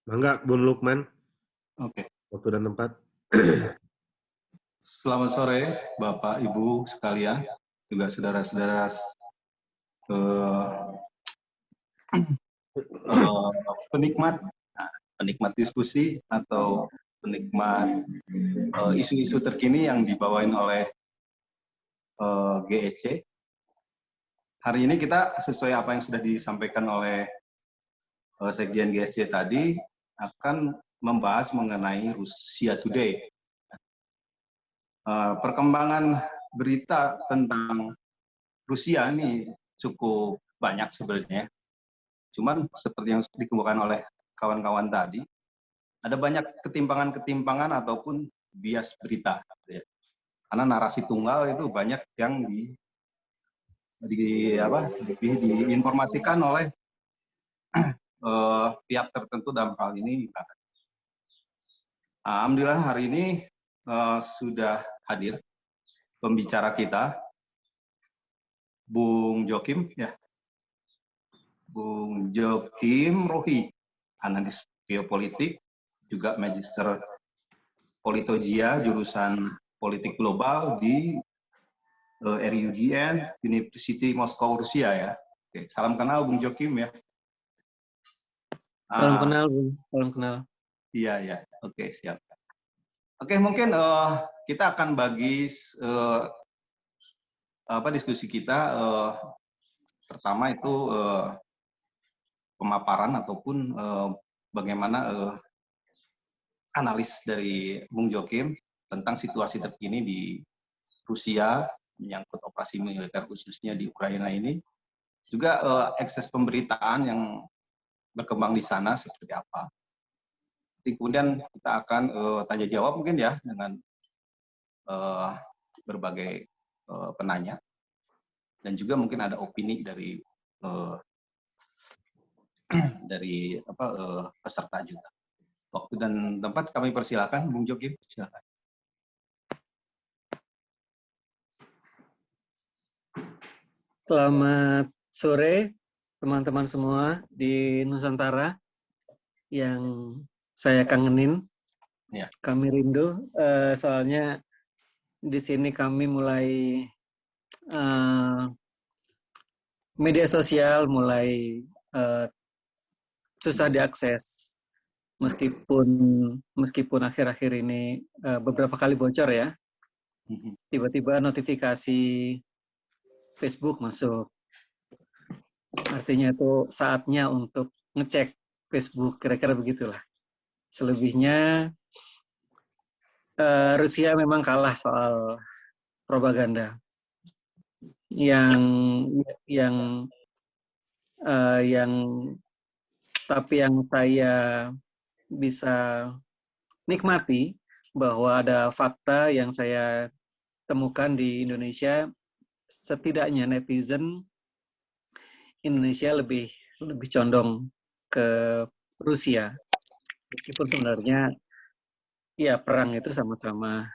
Mangga, Bun Lukman. Oke. Waktu dan tempat. Selamat sore, Bapak, Ibu sekalian, juga saudara-saudara penikmat diskusi atau penikmat isu-isu terkini yang dibawain oleh GSC. Hari ini kita sesuai apa yang sudah disampaikan oleh Sekjen GSC tadi akan membahas mengenai Rusia Today. Perkembangan berita tentang Rusia ini cukup banyak sebenarnya. Cuman seperti yang dikemukakan oleh kawan-kawan tadi, ada banyak ketimpangan-ketimpangan ataupun bias berita. Karena narasi tunggal itu banyak yang diinformasikan oleh pihak tertentu dalam hal ini. Alhamdulillah hari ini sudah hadir pembicara kita, Bung Jokim, ya, Bung Jokim Rohi, analis geopolitik, juga magister politologia jurusan politik global di RUGN University Moskow, Rusia, ya. Oke, salam kenal Bung Jokim, ya. Salam kenal, Bung. Salam kenal. Iya, ya. Oke, siap. Oke, mungkin kita akan bagi diskusi kita. Pertama itu pemaparan ataupun bagaimana analis dari Bung Jokim tentang situasi terkini di Rusia menyangkut operasi militer khususnya di Ukraina ini. Juga akses pemberitaan yang berkembang di sana seperti apa. Kemudian kita akan tanya jawab mungkin ya dengan berbagai penanya, dan juga mungkin ada opini dari peserta juga. Waktu dan tempat kami persilakan, Bung Jokim, silakan. Selamat sore teman-teman semua di Nusantara yang saya kangenin. Ya. Kami rindu, soalnya di sini kami mulai media sosial mulai susah diakses, meskipun akhir-akhir ini beberapa kali bocor ya. Tiba-tiba notifikasi Facebook masuk. Artinya itu saatnya untuk ngecek Facebook, kira-kira begitulah. Selebihnya Rusia memang kalah soal propaganda. Tapi yang saya bisa nikmati bahwa ada fakta yang saya temukan di Indonesia, setidaknya netizen Indonesia lebih condong ke Rusia. Meskipun sebenarnya ya perang itu sama-sama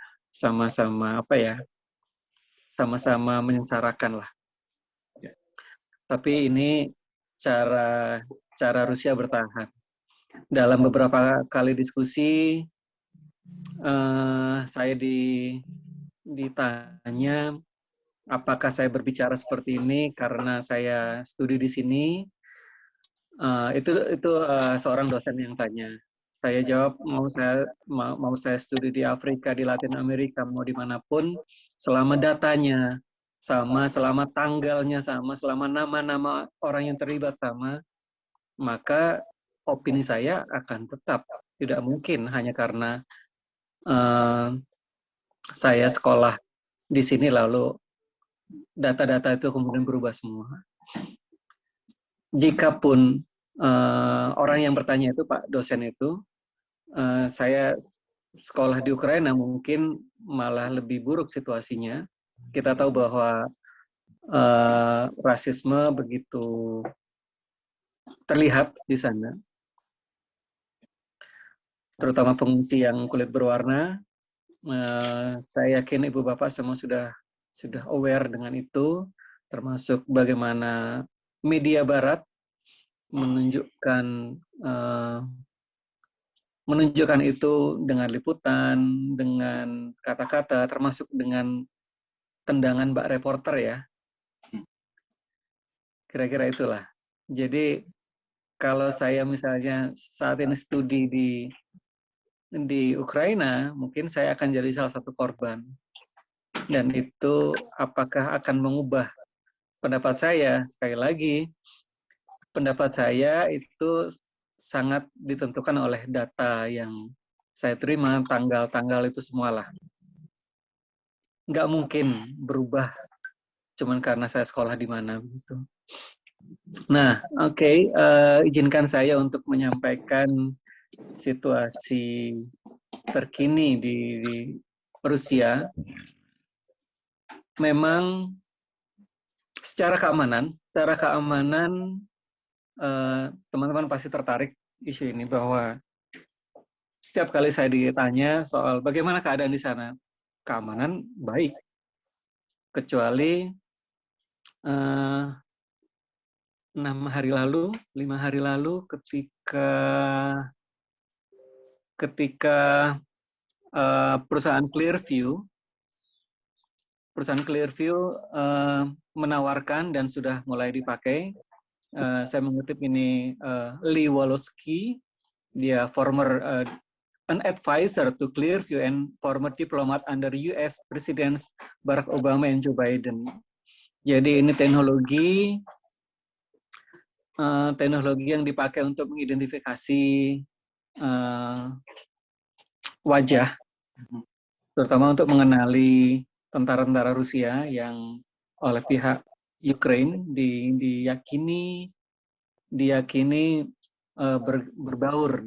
menyengsarakan lah. Tapi ini cara Rusia bertahan. Dalam beberapa kali diskusi saya ditanya apakah saya berbicara seperti ini karena saya studi di sini. Itu seorang dosen yang tanya. Saya jawab, mau saya studi di Afrika, di Latin Amerika, mau dimanapun, selama datanya sama, selama tanggalnya sama, selama nama-nama orang yang terlibat sama, maka opini saya akan tetap. Tidak mungkin hanya karena saya sekolah di sini lalu data-data itu kemudian berubah semua. Jikapun orang yang bertanya itu, Pak dosen itu, saya sekolah di Ukraina, mungkin malah lebih buruk situasinya. Kita tahu bahwa rasisme begitu terlihat di sana, terutama pengungsi yang kulit berwarna. Saya yakin ibu bapak semua sudah aware dengan itu. termasuk bagaimana media Barat menunjukkan itu dengan liputan, dengan kata-kata, termasuk dengan tendangan bak reporter ya. Kira-kira itulah. Jadi kalau saya misalnya saat ini studi di Ukraina, mungkin saya akan jadi salah satu korban. Dan itu apakah akan mengubah pendapat saya? Sekali lagi, pendapat saya itu sangat ditentukan oleh data yang saya terima, tanggal-tanggal itu semualah. Nggak mungkin berubah cuman karena saya sekolah di mana gitu. Nah, oke, izinkan saya untuk menyampaikan situasi terkini di Rusia. Memang secara keamanan teman-teman pasti tertarik isu ini, bahwa setiap kali saya ditanya soal bagaimana keadaan di sana, keamanan baik, kecuali 5 hari lalu ketika perusahaan Clearview menawarkan dan sudah mulai dipakai. Saya mengutip ini Lee Wolosky, dia former an advisor to Clearview and former diplomat under US Presidents Barack Obama and Joe Biden. Jadi ini teknologi yang dipakai untuk mengidentifikasi wajah, terutama untuk mengenali tentara-tentara Rusia yang oleh pihak Ukraine diyakini berbaur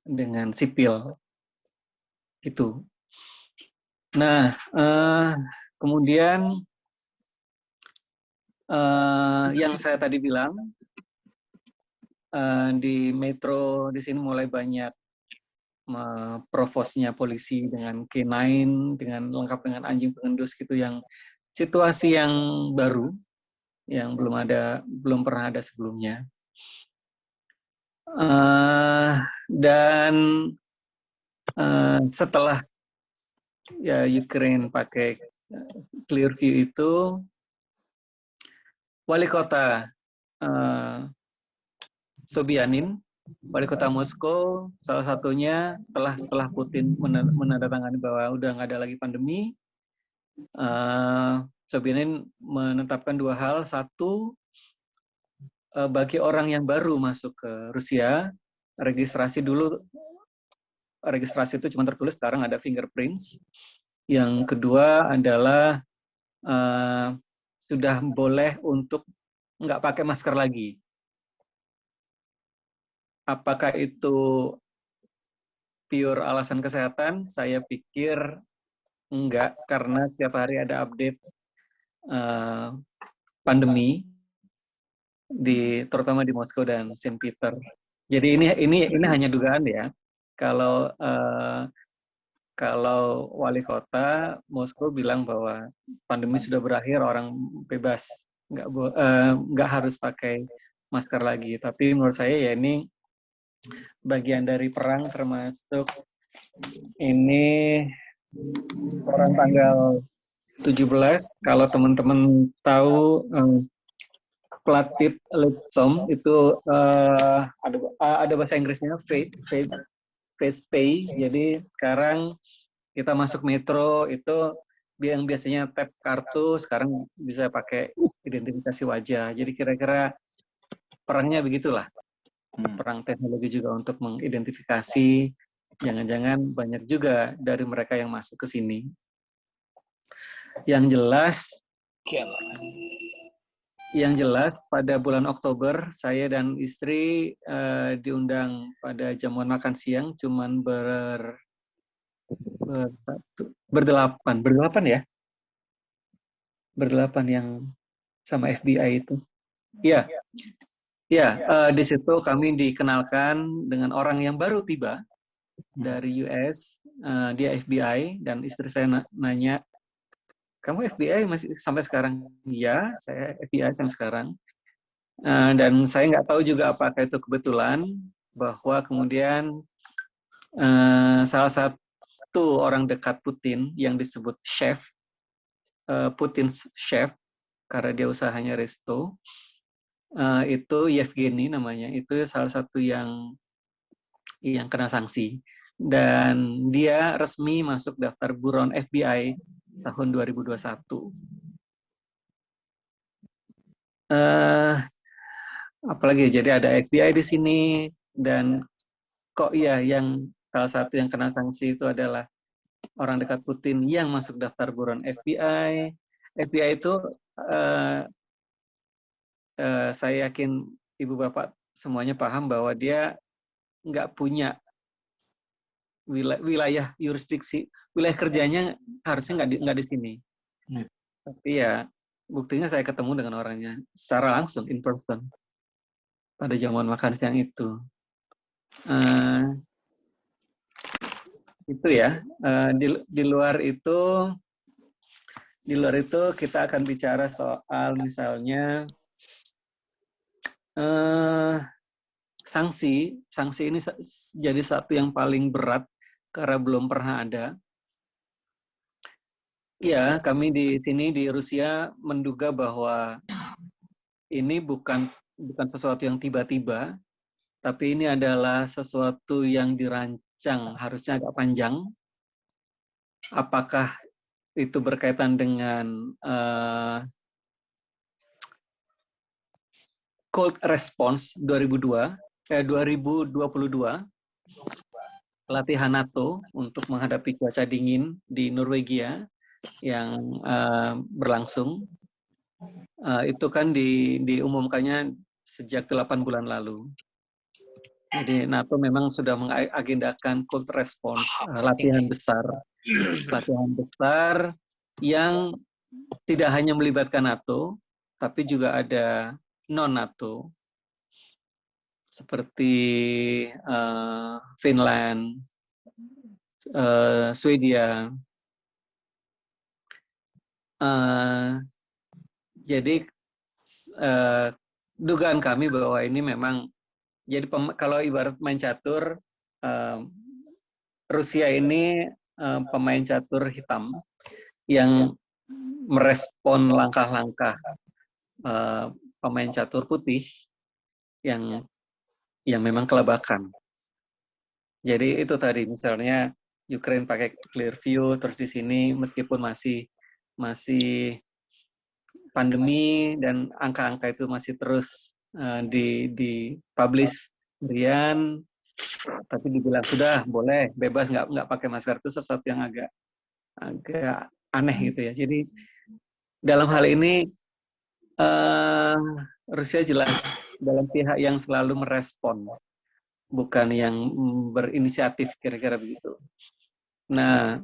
dengan sipil gitu. Nah, kemudian yang saya tadi bilang, di metro di sini mulai banyak provosnya polisi dengan K9, dengan lengkap dengan anjing pengendus gitu, yang situasi yang baru yang belum pernah ada sebelumnya. Dan setelah ya Ukraine pakai Clearview itu, wali kota Sobyanin, wali kota Moskow, salah satunya setelah Putin menandatangani bahwa udah nggak ada lagi pandemi, Sobyanin menetapkan 2 hal. Satu, bagi orang yang baru masuk ke Rusia, registrasi itu cuma tertulis, sekarang ada fingerprints. Yang kedua adalah sudah boleh untuk nggak pakai masker lagi. Apakah itu pure alasan kesehatan? Saya pikir enggak, karena tiap hari ada update pandemi terutama di Moskow dan Saint Peter. Jadi ini hanya dugaan ya. Kalau wali kota Moskow bilang bahwa pandemi sudah berakhir, orang bebas, nggak harus pakai masker lagi. Tapi menurut saya ya ini bagian dari perang, termasuk ini orang tanggal 17, kalau teman-teman tahu Platit Litsom itu ada bahasa Inggrisnya face pay. Jadi sekarang kita masuk metro itu yang biasanya tap kartu, sekarang bisa pakai identifikasi wajah. Jadi kira-kira perangnya begitulah. Perang teknologi juga untuk mengidentifikasi. Jangan-jangan banyak juga dari mereka yang masuk ke sini. Yang jelas pada bulan Oktober saya dan istri diundang pada jamuan makan siang, cuman berdelapan ya, yang sama FBI itu. Iya. Di situ kami dikenalkan dengan orang yang baru tiba dari US, dia FBI, dan istri saya nanya, kamu FBI masih sampai sekarang? Ya, saya FBI sampai sekarang. Dan saya nggak tahu juga apakah itu kebetulan bahwa kemudian salah satu orang dekat Putin yang disebut chef, Putin's chef, karena dia usahanya resto, itu Yevgeny namanya, itu salah satu yang kena sanksi. Dan dia resmi masuk daftar buron FBI tahun 2021. Apalagi jadi ada FBI di sini, dan kok ya yang salah satu yang kena sanksi itu adalah orang dekat Putin yang masuk daftar buron FBI. FBI itu saya yakin ibu bapak semuanya paham bahwa dia nggak punya wilayah yurisdiksi, wilayah kerjanya harusnya nggak di sini. Tapi ya buktinya saya ketemu dengan orangnya secara langsung, in person, pada jamuan makan siang itu. Itu ya. Di luar itu kita akan bicara soal misalnya sanksi ini jadi satu yang paling berat karena belum pernah ada. Ya, kami di sini di Rusia menduga bahwa ini bukan sesuatu yang tiba-tiba, tapi ini adalah sesuatu yang dirancang, harusnya agak panjang. Apakah itu berkaitan dengan Cold Response 2022, latihan NATO untuk menghadapi cuaca dingin di Norwegia yang berlangsung. Itu kan diumumkannya sejak 8 bulan lalu. Jadi NATO memang sudah mengagendakan Cold Response, latihan besar yang tidak hanya melibatkan NATO, tapi juga ada non-NATO, seperti Finland, Swedia. Jadi dugaan kami bahwa ini memang, jadi kalau ibarat main catur, Rusia ini pemain catur hitam yang merespon langkah-langkah pemain catur putih yang memang kelabakan. Jadi itu tadi misalnya Ukraine pakai Clearview, terus di sini meskipun masih pandemi dan angka-angka itu masih terus di publish harian, tapi dibilang sudah boleh bebas nggak pakai masker, itu sesuatu yang agak aneh gitu ya. Jadi dalam hal ini Rusia jelas dalam pihak yang selalu merespon, bukan yang berinisiatif, kira-kira begitu. Nah,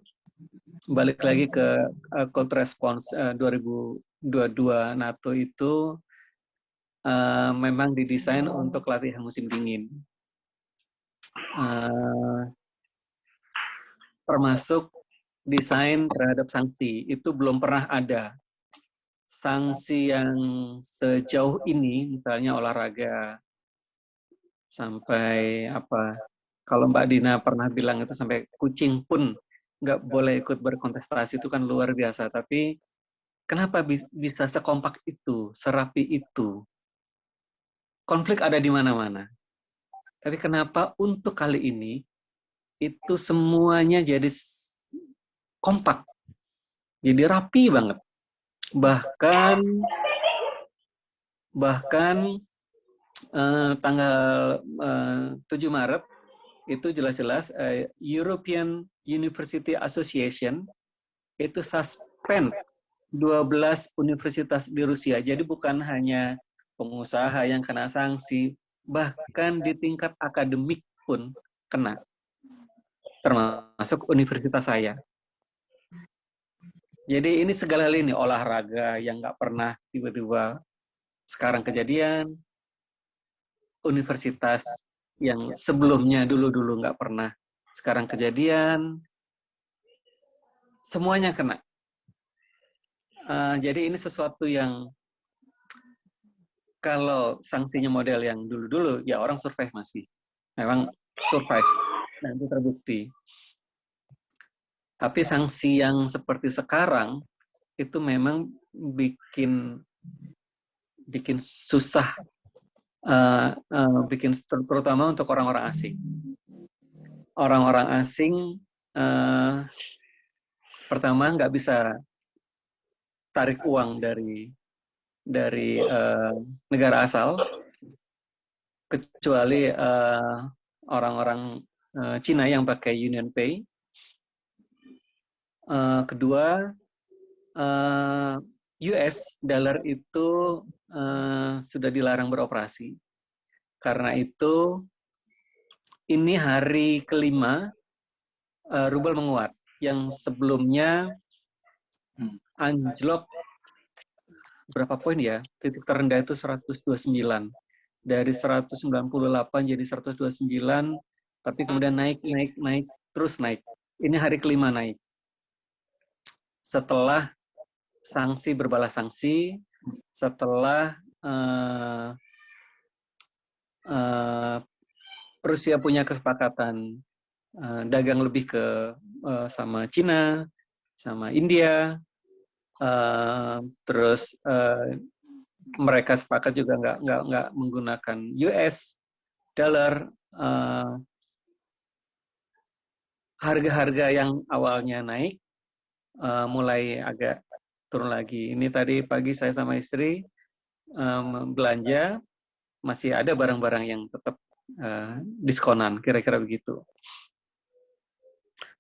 balik lagi ke Cold Response 2022 NATO itu memang didesain untuk latihan musim dingin. Termasuk desain terhadap sanksi, itu belum pernah ada. Sanksi yang sejauh ini, misalnya olahraga, sampai apa, kalau Mbak Dina pernah bilang itu sampai kucing pun nggak boleh ikut berkontestasi, itu kan luar biasa. Tapi kenapa bisa sekompak itu, serapi itu? Konflik ada di mana-mana. Tapi kenapa untuk kali ini itu semuanya jadi kompak, jadi rapi banget. Bahkan tanggal 7 Maret itu jelas-jelas European University Association itu suspend 12 universitas di Rusia. Jadi bukan hanya pengusaha yang kena sanksi, bahkan di tingkat akademik pun kena, termasuk universitas saya. Jadi ini segala hal ini, olahraga yang nggak pernah tiba-tiba sekarang kejadian, universitas yang sebelumnya dulu-dulu nggak pernah sekarang kejadian, semuanya kena. Jadi ini sesuatu yang kalau sanksinya model yang dulu-dulu, ya orang survive masih. Memang survive, dan itu terbukti. Tapi sanksi yang seperti sekarang, itu memang bikin susah, terutama untuk orang-orang asing. Orang-orang asing, pertama nggak bisa tarik uang dari negara asal, kecuali orang-orang Cina yang pakai UnionPay. Kedua, US dollar itu sudah dilarang beroperasi. Karena itu, ini hari kelima rubel menguat. Yang sebelumnya anjlok berapa poin ya? Titik terendah itu 129. Dari 198 jadi 129, tapi kemudian naik, terus naik. Ini hari kelima naik. Setelah sanksi berbalas sanksi, setelah Rusia punya kesepakatan dagang lebih ke sama Cina, sama India, terus mereka sepakat juga nggak menggunakan US dollar. Harga-harga yang awalnya naik mulai agak turun lagi. Ini tadi pagi saya sama istri belanja, masih ada barang-barang yang tetap diskonan, kira-kira begitu.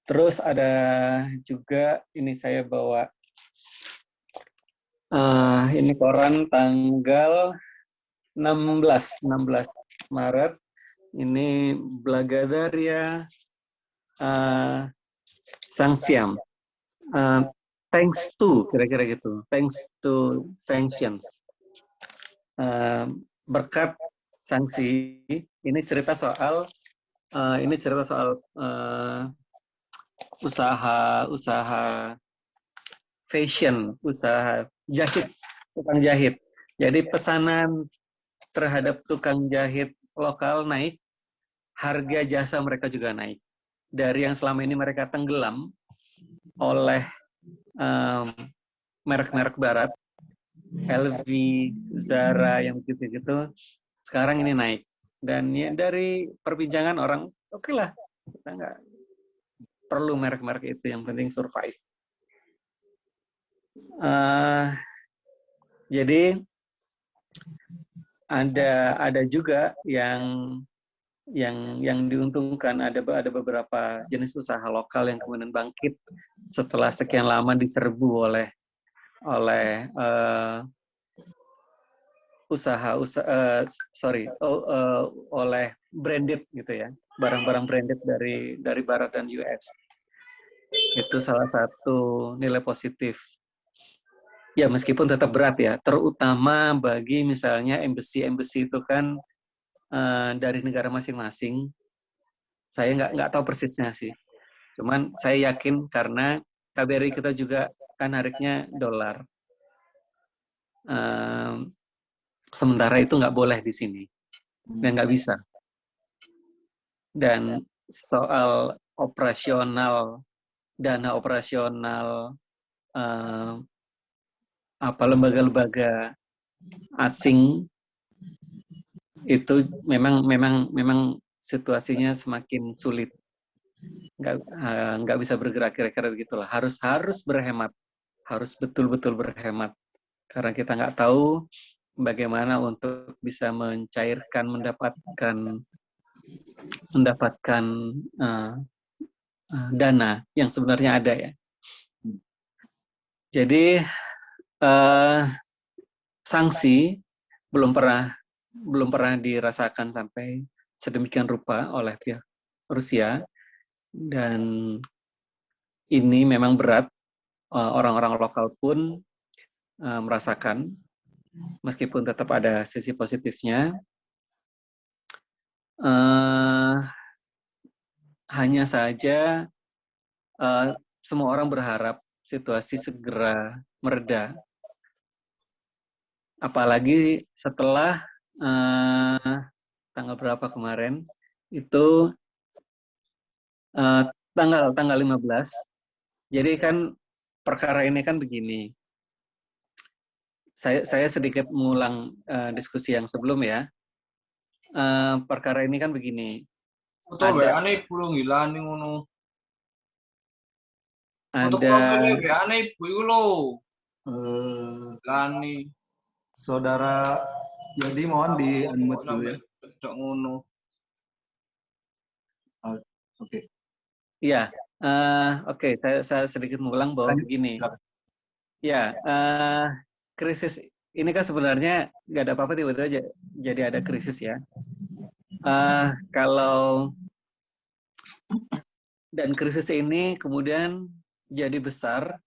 Terus ada juga, ini saya bawa, ini koran tanggal 16 Maret, ini Blagodaria Sanctions, thanks to, kira-kira gitu, thanks to sanctions. Berkat sanksi, ini cerita soal usaha fashion, usaha jahit, tukang jahit. Jadi pesanan terhadap tukang jahit lokal naik, harga jasa mereka juga naik. Dari yang selama ini mereka tenggelam oleh merek-merek barat, LV, Zara, yang gitu-gitu, sekarang ini naik. Dan ya, dari perbincangan orang, oke lah, kita nggak perlu merek-merek itu, yang penting survive. Jadi ada juga yang diuntungkan, ada beberapa jenis usaha lokal yang kemudian bangkit setelah sekian lama diserbu oleh oleh branded gitu ya, barang-barang branded dari Barat dan US. Itu salah satu nilai positif. Ya meskipun tetap berat ya, terutama bagi misalnya embassy itu kan dari negara masing-masing. Saya nggak tahu persisnya sih. Cuman saya yakin karena KBRI kita juga kan nariknya dolar. Sementara itu nggak boleh di sini dan nggak bisa. Dan soal operasional, dana operasional lembaga-lembaga asing itu memang situasinya semakin sulit, nggak bisa bergerak, kira-kira begitulah. Harus berhemat, harus betul-betul berhemat karena kita nggak tahu bagaimana untuk bisa mencairkan, mendapatkan dana yang sebenarnya ada ya. Jadi sanksi belum pernah dirasakan sampai sedemikian rupa oleh pihak Rusia, dan ini memang berat. Orang-orang lokal pun merasakan, meskipun tetap ada sisi positifnya. Hanya saja semua orang berharap situasi segera mereda. Apalagi setelah tanggal berapa kemarin itu tanggal 15. Jadi kan perkara ini kan begini. Saya sedikit mengulang diskusi yang sebelum ya. Perkara ini kan begini. Betul, Ada aneh ibu ngilang nih ngono. Untuk ada profilnya aneh ibu itu lo. Lani. Saudara Yodi mohon di unmute dulu ya. Tidak ngono. Oke. Iya, oke, saya sedikit mengulang bahwa Lanjut, begini. silakan. Ya, krisis ini kan sebenarnya nggak ada apa-apa tiba-tiba aja jadi ada krisis ya. Kalau dan krisis ini kemudian jadi besar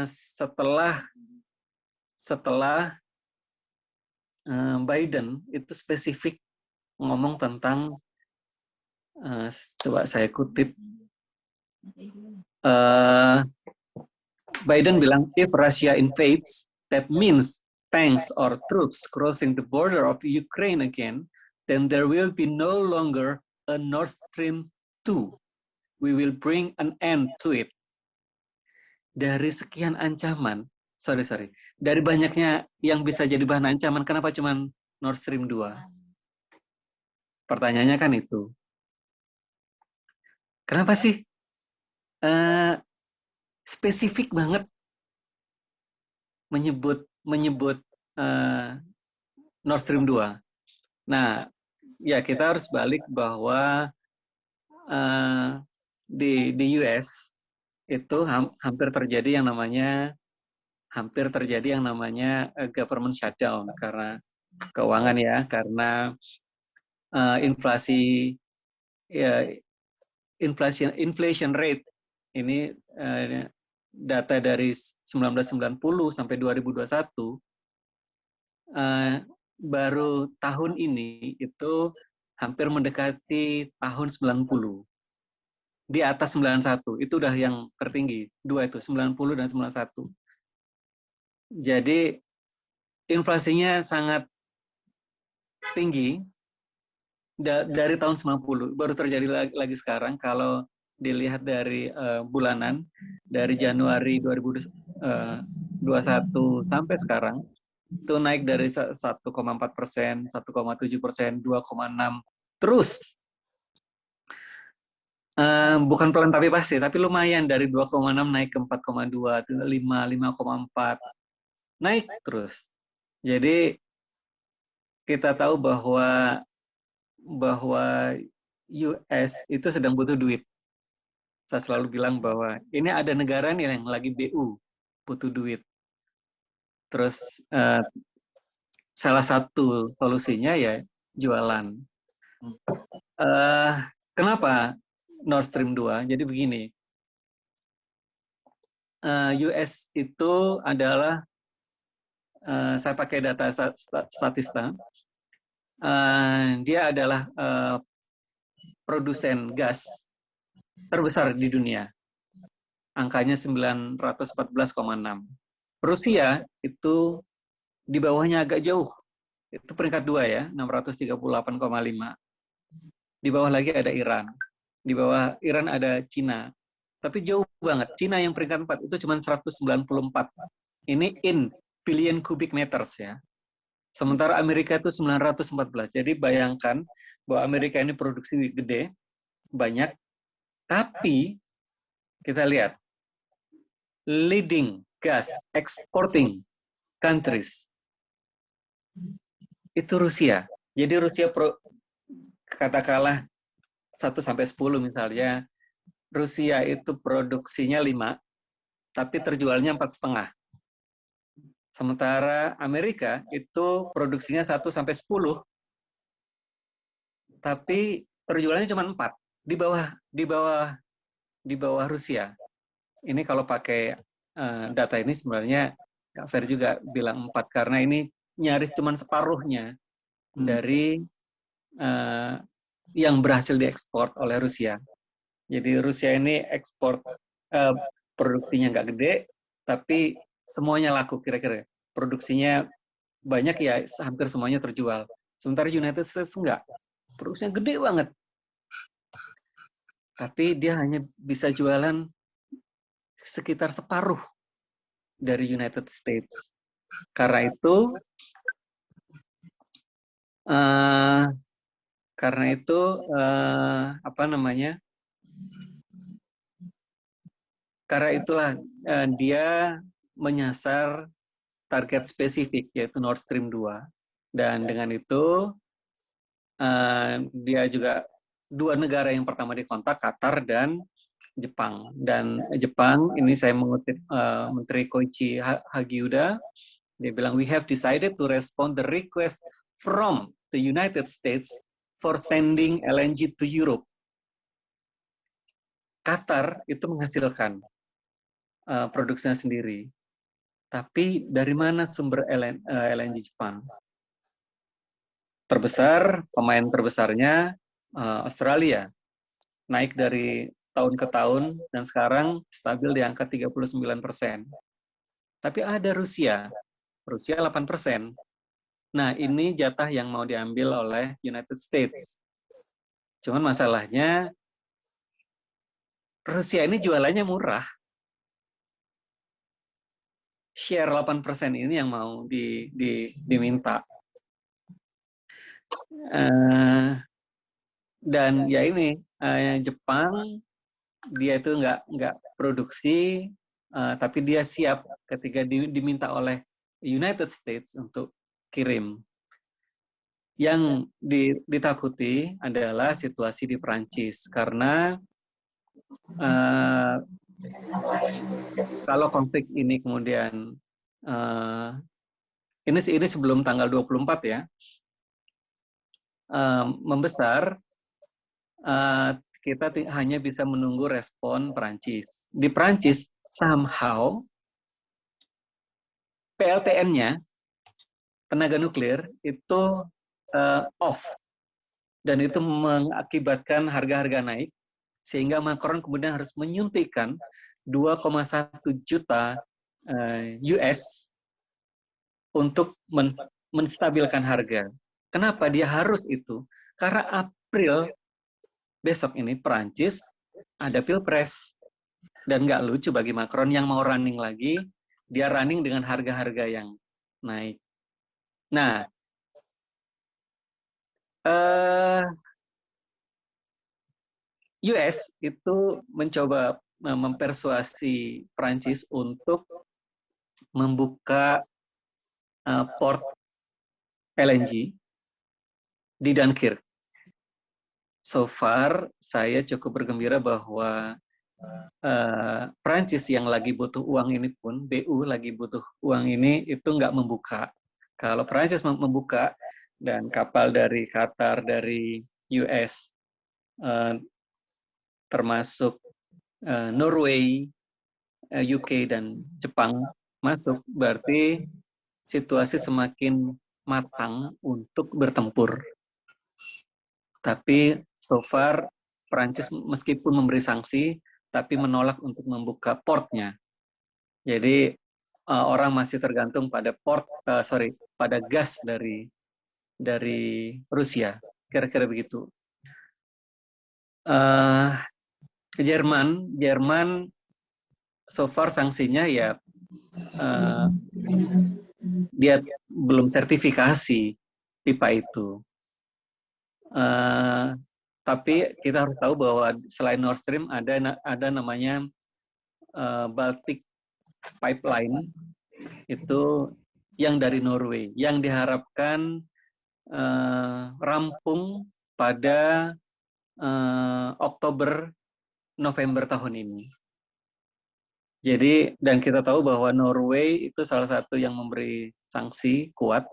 setelah Biden itu spesifik ngomong tentang coba saya kutip. Biden bilang, if Russia invades, that means tanks or troops crossing the border of Ukraine again, then there will be no longer a Nord Stream 2. We will bring an end to it. Dari sekian ancaman, dari banyaknya yang bisa jadi bahan ancaman, kenapa cuma Nord Stream 2? Pertanyaannya kan itu. Kenapa sih spesifik banget menyebut Nord Stream 2? Nah, ya kita harus balik bahwa di US itu hampir terjadi yang namanya government shutdown karena keuangan ya, karena inflation rate ini data dari 1990 sampai 2021 baru tahun ini itu hampir mendekati tahun 90. Di atas 91, itu udah yang tertinggi. Dua itu, 90 dan 91. Jadi inflasinya sangat tinggi dari tahun 90. Baru terjadi lagi sekarang kalau dilihat dari bulanan, dari Januari 2021 sampai sekarang, itu naik dari 1,4%, 1,7%, 2,6%, terus. Bukan pelan tapi pasti, tapi lumayan dari 2,6 naik ke 4,2, 5, 5,4, naik terus. Jadi kita tahu bahwa US itu sedang butuh duit. Saya selalu bilang bahwa ini ada negara nih yang lagi BU, butuh duit. Terus salah satu solusinya ya jualan. Kenapa Nord Stream 2? Jadi begini, US itu adalah, saya pakai data Statista, dia adalah produsen gas terbesar di dunia. Angkanya 914,6. Rusia itu di bawahnya agak jauh. Itu peringkat 2 ya, 638,5. Di bawah lagi ada Iran. Di bawah Iran ada Cina. Tapi jauh banget. Cina yang peringkat 4 itu cuma 194. Ini in billion cubic meters ya. Sementara Amerika itu 914. Jadi bayangkan bahwa Amerika ini produksi gede, banyak, tapi kita lihat leading gas exporting countries itu Rusia. Jadi Rusia katakanlah 1-10 misalnya, Rusia itu produksinya 5, tapi terjualnya 4,5. Sementara Amerika itu produksinya 1-10, tapi terjualnya cuma 4, di bawah Rusia. Ini kalau pakai data ini sebenarnya Kak Fer juga bilang 4 karena ini nyaris cuma separuhnya dari yang berhasil diekspor oleh Rusia. Jadi Rusia ini ekspor produksinya nggak gede, tapi semuanya laku kira-kira. Produksinya banyak ya, hampir semuanya terjual. Sementara United States enggak. Produksinya gede banget. Tapi dia hanya bisa jualan sekitar separuh dari United States. Karena itu, apa namanya? Karena itulah dia menyasar target spesifik, yaitu Nord Stream 2. Dan dengan itu, dia juga dua negara yang pertama dikontak, Qatar dan Jepang. Dan Jepang, ini saya mengutip Menteri Koichi Hagiuda, dia bilang, we have decided to respond the request from the United States for sending LNG to Europe. Qatar itu menghasilkan produksinya sendiri. Tapi dari mana sumber LNG Jepang? Pemain terbesarnya Australia. Naik dari tahun ke tahun dan sekarang stabil di angka 39%. Tapi ada Rusia 8%. Nah, ini jatah yang mau diambil oleh United States. Cuman masalahnya, Rusia ini jualannya murah. Share 8% ini yang mau diminta. Dan ya ini, Jepang, dia itu nggak produksi, tapi dia siap ketika diminta oleh United States untuk kirim. Yang ditakuti adalah situasi di Perancis, karena kalau konflik ini kemudian, ini sebelum tanggal 24 ya, membesar, kita hanya bisa menunggu respon Perancis. Di Perancis, somehow, PLTN-nya, tenaga nuklir, itu off. Dan itu mengakibatkan harga-harga naik, sehingga Macron kemudian harus menyuntikkan 2,1 juta US untuk menstabilkan harga. Kenapa dia harus itu? Karena April besok ini Perancis ada Pilpres. Dan nggak lucu bagi Macron yang mau running lagi, dia running dengan harga-harga yang naik. Nah, US itu mencoba mempersuasi Perancis untuk membuka port LNG di Dunkirk. So far, saya cukup bergembira bahwa Perancis yang lagi butuh uang ini pun, BU lagi butuh uang ini, itu nggak membuka. Kalau Perancis membuka, dan kapal dari Qatar, dari US, termasuk Norway, UK, dan Jepang masuk, berarti situasi semakin matang untuk bertempur. Tapi so far Perancis meskipun memberi sanksi, tapi menolak untuk membuka portnya. Jadi orang masih tergantung pada pada gas dari Rusia, kira-kira begitu. Jerman so far sanksinya ya dia belum sertifikasi pipa itu. Tapi kita harus tahu bahwa selain Nord Stream ada namanya Baltic Pipeline, itu yang dari Norway, yang diharapkan rampung pada Oktober November tahun ini. Jadi, dan kita tahu bahwa Norway itu salah satu yang memberi sanksi kuat,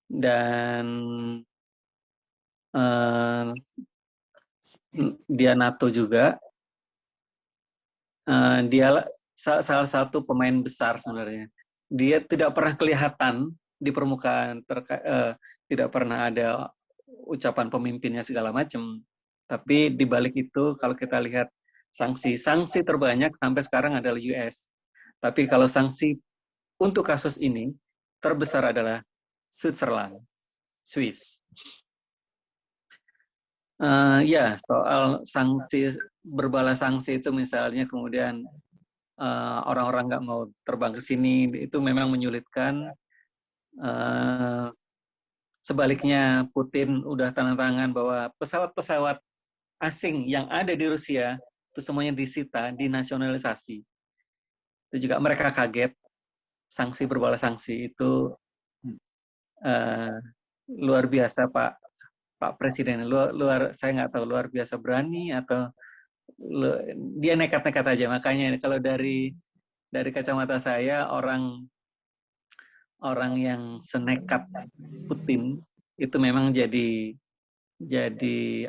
dan dia NATO juga. Dia salah satu pemain besar sebenarnya. Dia tidak pernah kelihatan di permukaan, tidak pernah ada ucapan pemimpinnya segala macam. Tapi di balik itu, kalau kita lihat Sanksi terbanyak sampai sekarang adalah US. Tapi kalau sanksi untuk kasus ini terbesar adalah Switzerland, Swiss. Ya, soal sanksi, berbalas sanksi itu misalnya kemudian orang-orang nggak mau terbang ke sini, itu memang menyulitkan. Sebaliknya, Putin udah tanda tangan bahwa pesawat-pesawat asing yang ada di Rusia itu semuanya disita, dinasionalisasi. Itu juga mereka kaget, sanksi berbalas sanksi itu luar biasa Pak Presiden. Saya nggak tahu luar biasa berani atau dia nekat-nekat aja. Makanya kalau dari kacamata saya orang yang senekat Putin itu memang jadi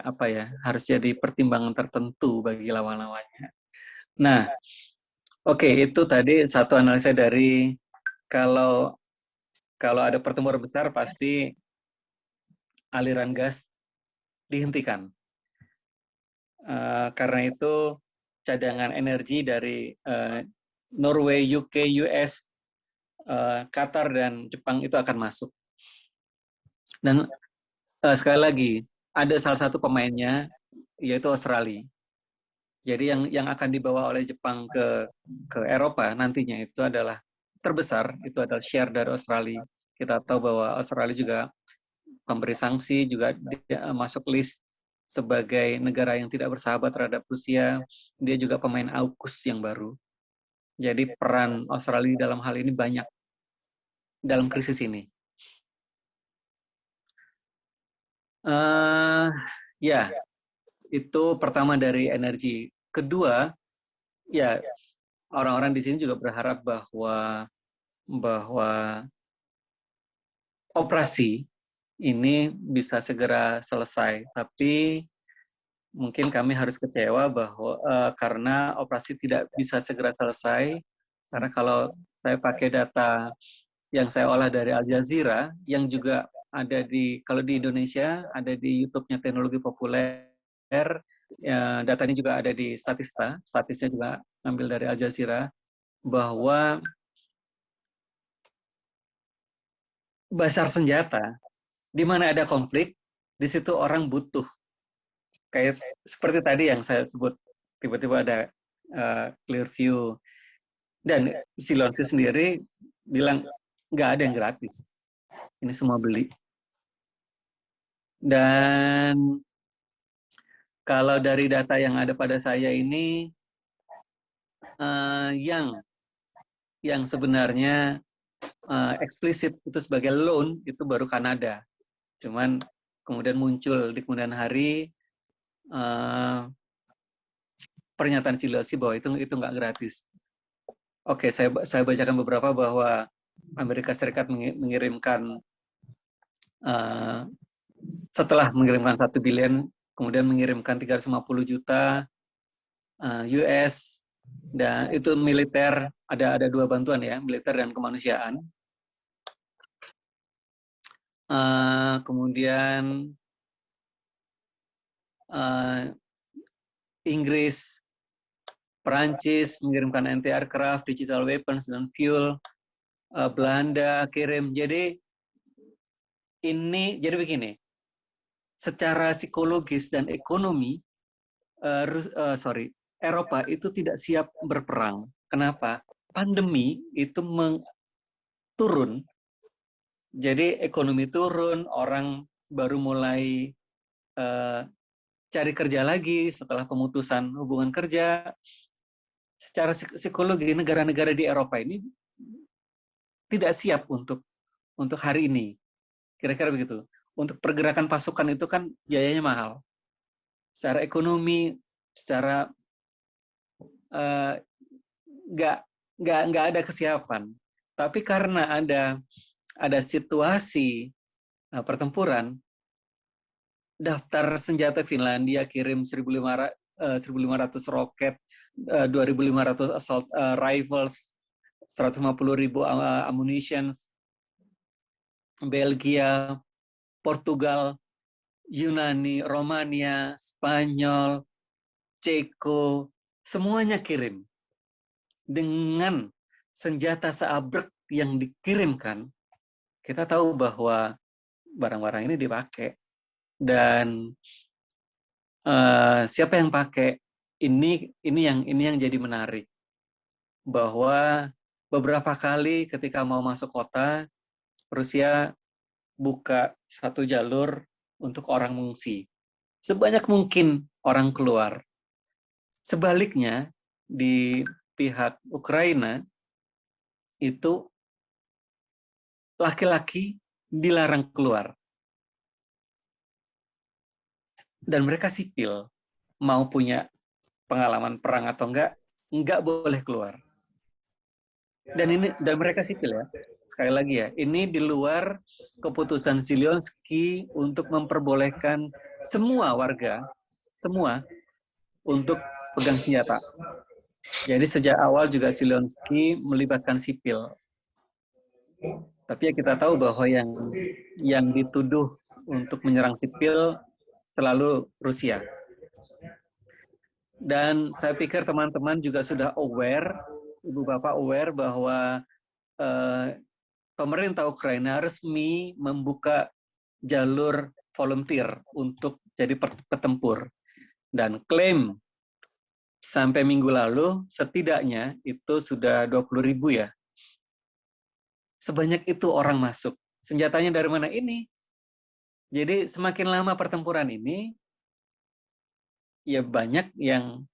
apa ya, harus jadi pertimbangan tertentu bagi lawan-lawannya. Nah, oke, itu tadi satu analisa dari kalau ada pertemuan besar pasti aliran gas dihentikan. Karena itu cadangan energi dari Norway, UK, US, Qatar dan Jepang itu akan masuk. Dan sekali lagi ada salah satu pemainnya yaitu Australia. Jadi yang akan dibawa oleh Jepang ke Eropa nantinya itu adalah terbesar, itu adalah share dari Australia. Kita tahu bahwa Australia juga pemberi sanksi, juga masuk list sebagai negara yang tidak bersahabat terhadap Rusia. Dia juga pemain AUKUS yang baru. Jadi peran Australia dalam hal ini banyak dalam krisis ini. Ya, itu pertama dari energi. Kedua, ya orang-orang di sini juga berharap bahwa operasi ini bisa segera selesai. Tapi mungkin kami harus kecewa bahwa karena operasi tidak bisa segera selesai. Karena kalau saya pakai data yang saya olah dari Al Jazeera, yang juga ada kalau di Indonesia, ada di YouTube-nya Teknologi Populer, data ini juga ada di Statista, statisnya juga ambil dari Al Jazeera, bahwa basar senjata, di mana ada konflik, di situ orang butuh. Kayak seperti tadi yang saya sebut, tiba-tiba ada Clearview, dan Zelensky sendiri bilang, nggak ada yang gratis. Ini semua beli. Dan kalau dari data yang ada pada saya ini, yang sebenarnya eksplisit itu sebagai loan itu baru Kanada. Cuman kemudian muncul di kemudian hari pernyataan Zelensky bahwa itu nggak gratis. Oke, saya bacakan beberapa bahwa Amerika Serikat mengirimkan setelah mengirimkan 1 billion, kemudian mengirimkan 350 juta US, dan itu militer, ada 2 bantuan ya, militer dan kemanusiaan. Kemudian Inggris, Perancis mengirimkan anti-aircraft, digital weapons, dan fuel. Belanda kirim. Jadi begini, secara psikologis dan ekonomi, Eropa itu tidak siap berperang. Kenapa? Pandemi itu turun. Jadi ekonomi turun, orang baru mulai cari kerja lagi setelah pemutusan hubungan kerja. Secara psikologi, negara-negara di Eropa ini tidak siap untuk hari ini. Kira-kira begitu. Untuk pergerakan pasukan itu kan biayanya mahal. Secara ekonomi, secara nggak ada kesiapan. Tapi karena ada situasi pertempuran, daftar senjata Finlandia kirim 1.500 roket, 2.500 assault rifles, 150.000 ammunitions. Belgia, Portugal, Yunani, Romania, Spanyol, Ceko, semuanya kirim. Dengan senjata seabrek yang dikirimkan, kita tahu bahwa barang-barang ini dipakai. Dan siapa yang pakai? Ini yang jadi menarik. Bahwa beberapa kali ketika mau masuk kota, Rusia buka satu jalur untuk orang mengungsi. Sebanyak mungkin orang keluar. Sebaliknya, di pihak Ukraina, itu laki-laki dilarang keluar. Dan mereka sipil, mau punya pengalaman perang atau enggak boleh keluar. Dan mereka sipil ya. Sekali lagi ya, ini di luar keputusan Zelensky untuk memperbolehkan semua warga, semua untuk pegang senjata. Jadi sejak awal juga Zelensky melibatkan sipil. Tapi ya kita tahu bahwa yang dituduh untuk menyerang sipil selalu Rusia. Dan saya pikir teman-teman juga sudah aware, Ibu Bapak aware bahwa pemerintah Ukraina resmi membuka jalur volunteer untuk jadi petempur. Dan klaim sampai minggu lalu setidaknya itu sudah 20.000 ya. Sebanyak itu orang masuk. Senjatanya dari mana ini? Jadi semakin lama pertempuran ini, ya banyak yang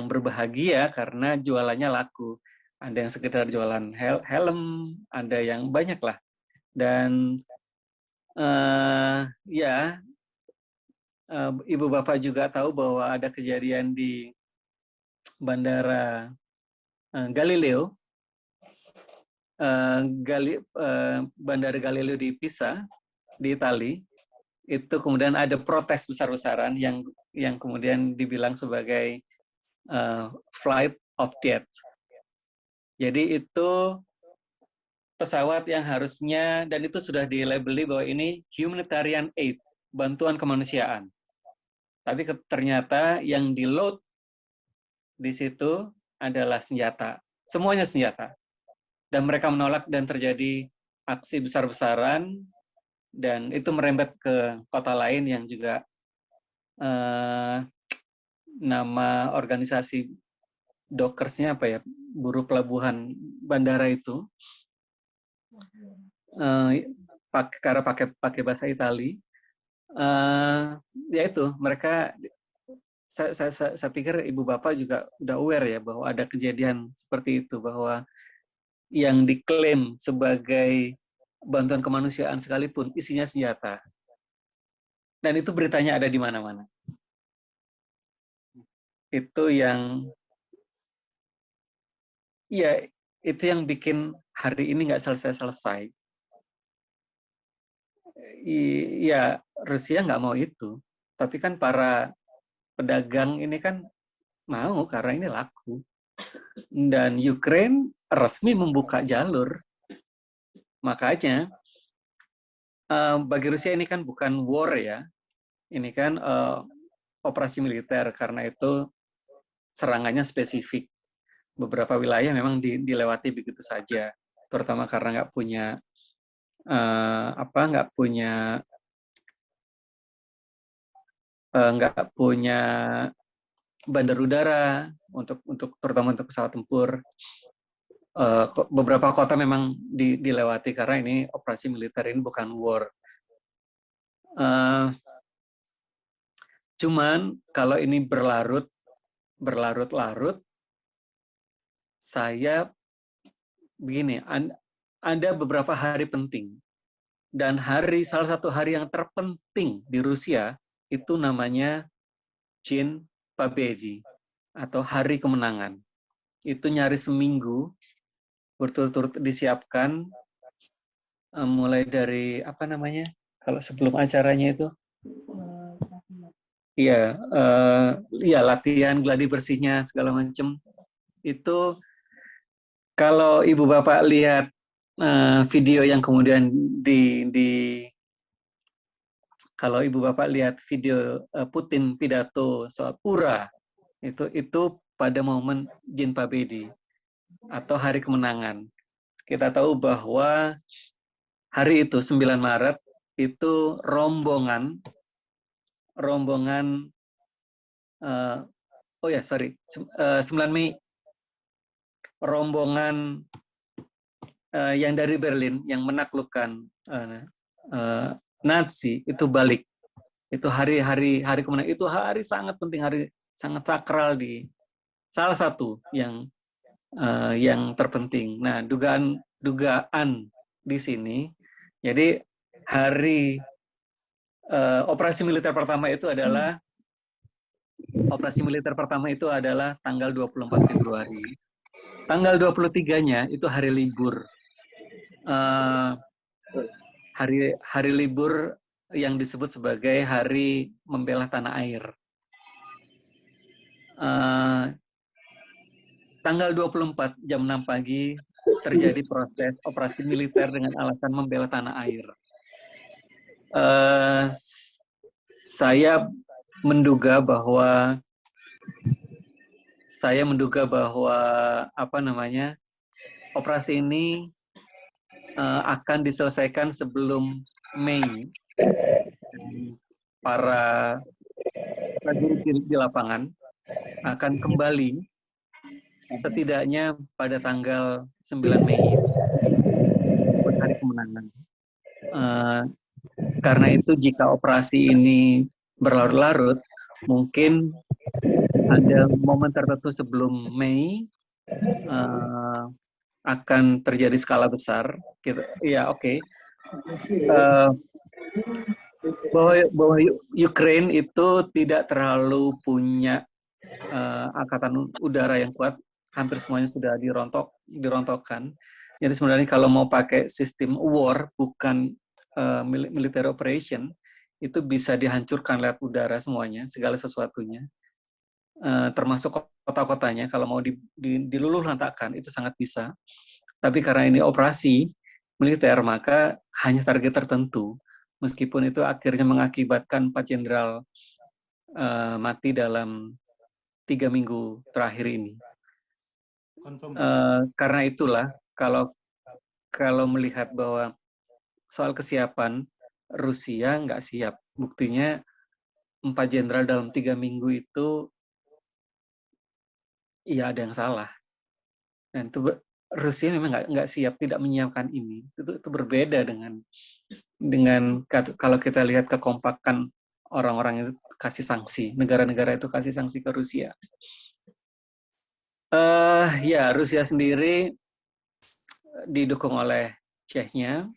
berbahagia karena jualannya laku. Ada yang sekedar jualan helm, ada yang banyak lah. Dan Ibu Bapak juga tahu bahwa ada kejadian di Bandara Galileo, Bandara Galileo di Pisa, di Itali, itu kemudian ada protes besar-besaran yang kemudian dibilang sebagai flight of death. Jadi itu pesawat yang harusnya, dan itu sudah dilabeli bahwa ini humanitarian aid, bantuan kemanusiaan. Tapi ternyata yang di-load di situ adalah senjata. Semuanya senjata. Dan mereka menolak dan terjadi aksi besar-besaran, dan itu merembet ke kota lain yang juga nama organisasi Dockersnya apa ya, buruh pelabuhan bandara itu, karena pakai bahasa Itali, ya itu mereka, saya pikir Ibu Bapak juga udah aware ya bahwa ada kejadian seperti itu, bahwa yang diklaim sebagai bantuan kemanusiaan sekalipun isinya senjata. Dan itu beritanya ada di mana-mana. Itu yang bikin hari ini nggak selesai-selesai. Ya, Rusia nggak mau itu. Tapi kan para pedagang ini kan mau karena ini laku. Dan Ukraine resmi membuka jalur. Makanya bagi Rusia ini kan bukan war ya. Ini kan operasi militer, karena itu serangannya spesifik. Beberapa wilayah memang dilewati begitu saja, terutama karena nggak punya bandar udara terutama untuk pesawat tempur. Beberapa kota memang dilewati karena ini operasi militer, ini bukan war. Cuman kalau ini berlarut-larut, saya begini, ada beberapa hari penting, dan salah satu hari yang terpenting di Rusia itu namanya Dzień Pobedy atau Hari Kemenangan. Itu nyaris seminggu berturut-turut disiapkan, mulai dari kalau sebelum acaranya itu, latihan gladi bersihnya segala macam. Itu kalau Ibu Bapak lihat video yang kemudian kalau Ibu Bapak lihat video Putin pidato soal URA, itu pada momen Jin Pabedi atau Hari Kemenangan. Kita tahu bahwa hari itu 9 Maret itu rombongan 9 Mei rombongan yang dari Berlin yang menaklukkan Nazi itu balik. Itu hari kemenangan, itu hari sangat penting, hari sangat sakral, di salah satu yang terpenting. Nah, dugaan di sini, jadi hari operasi militer pertama itu adalah tanggal 24 Februari. Tanggal 23-nya itu hari libur. Hari libur yang disebut sebagai Hari Membela Tanah Air. Tanggal 24 jam 6 pagi terjadi proses operasi militer dengan alasan membela tanah air. Saya menduga bahwa operasi ini akan diselesaikan sebelum Mei. Para prajurit di lapangan akan kembali setidaknya pada tanggal 9 Mei, hari kemenangan. Karena itu jika operasi ini berlarut-larut, mungkin ada momen tertentu sebelum Mei akan terjadi skala besar. Bahwa Ukraine itu tidak terlalu punya angkatan udara yang kuat, hampir semuanya sudah dirontokkan. Jadi sebenarnya kalau mau pakai sistem war, bukan military operation, itu bisa dihancurkan lewat udara semuanya, segala sesuatunya, termasuk kota-kotanya. Kalau mau diluluh lantakkan, itu sangat bisa. Tapi karena ini operasi militer, maka hanya target tertentu. Meskipun itu akhirnya mengakibatkan 4 jenderal mati dalam 3 minggu terakhir ini. Karena itulah, kalau melihat bahwa soal kesiapan, Rusia nggak siap. Buktinya 4 jenderal dalam 3 minggu itu, ya ada yang salah. Dan itu Rusia memang nggak siap, tidak menyiapkan ini. Itu berbeda dengan kalau kita lihat kekompakan orang-orang itu kasih sanksi, negara-negara itu kasih sanksi ke Rusia. Rusia sendiri didukung oleh Chechnya.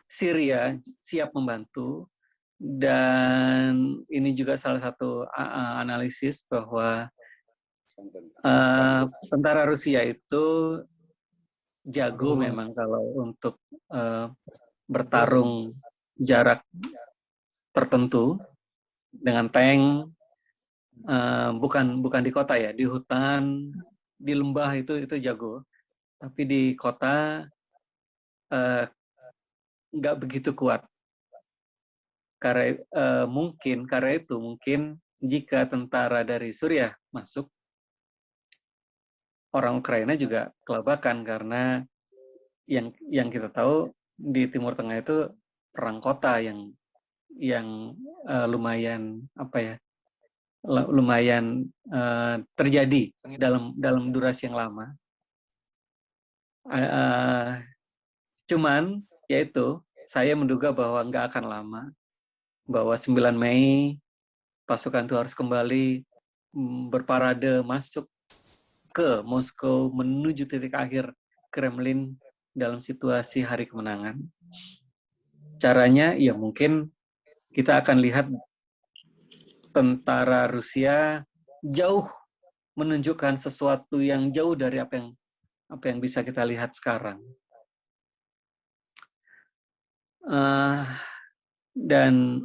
Syria siap membantu, dan ini juga salah satu analisis bahwa tentara Rusia itu jago memang kalau untuk bertarung jarak tertentu dengan tank, bukan di kota ya, di hutan, di lembah itu jago, tapi di kota nggak begitu kuat. Karena itu mungkin jika tentara dari Suriah masuk, orang Ukraina juga kelabakan, karena yang kita tahu di Timur Tengah itu perang kota yang lumayan terjadi dalam durasi yang lama. Cuman yaitu saya menduga bahwa nggak akan lama, bahwa 9 Mei pasukan itu harus kembali berparade masuk ke Moskow menuju titik akhir Kremlin dalam situasi hari kemenangan. Caranya ya mungkin kita akan lihat tentara Rusia jauh menunjukkan sesuatu yang jauh dari apa yang bisa kita lihat sekarang. Dan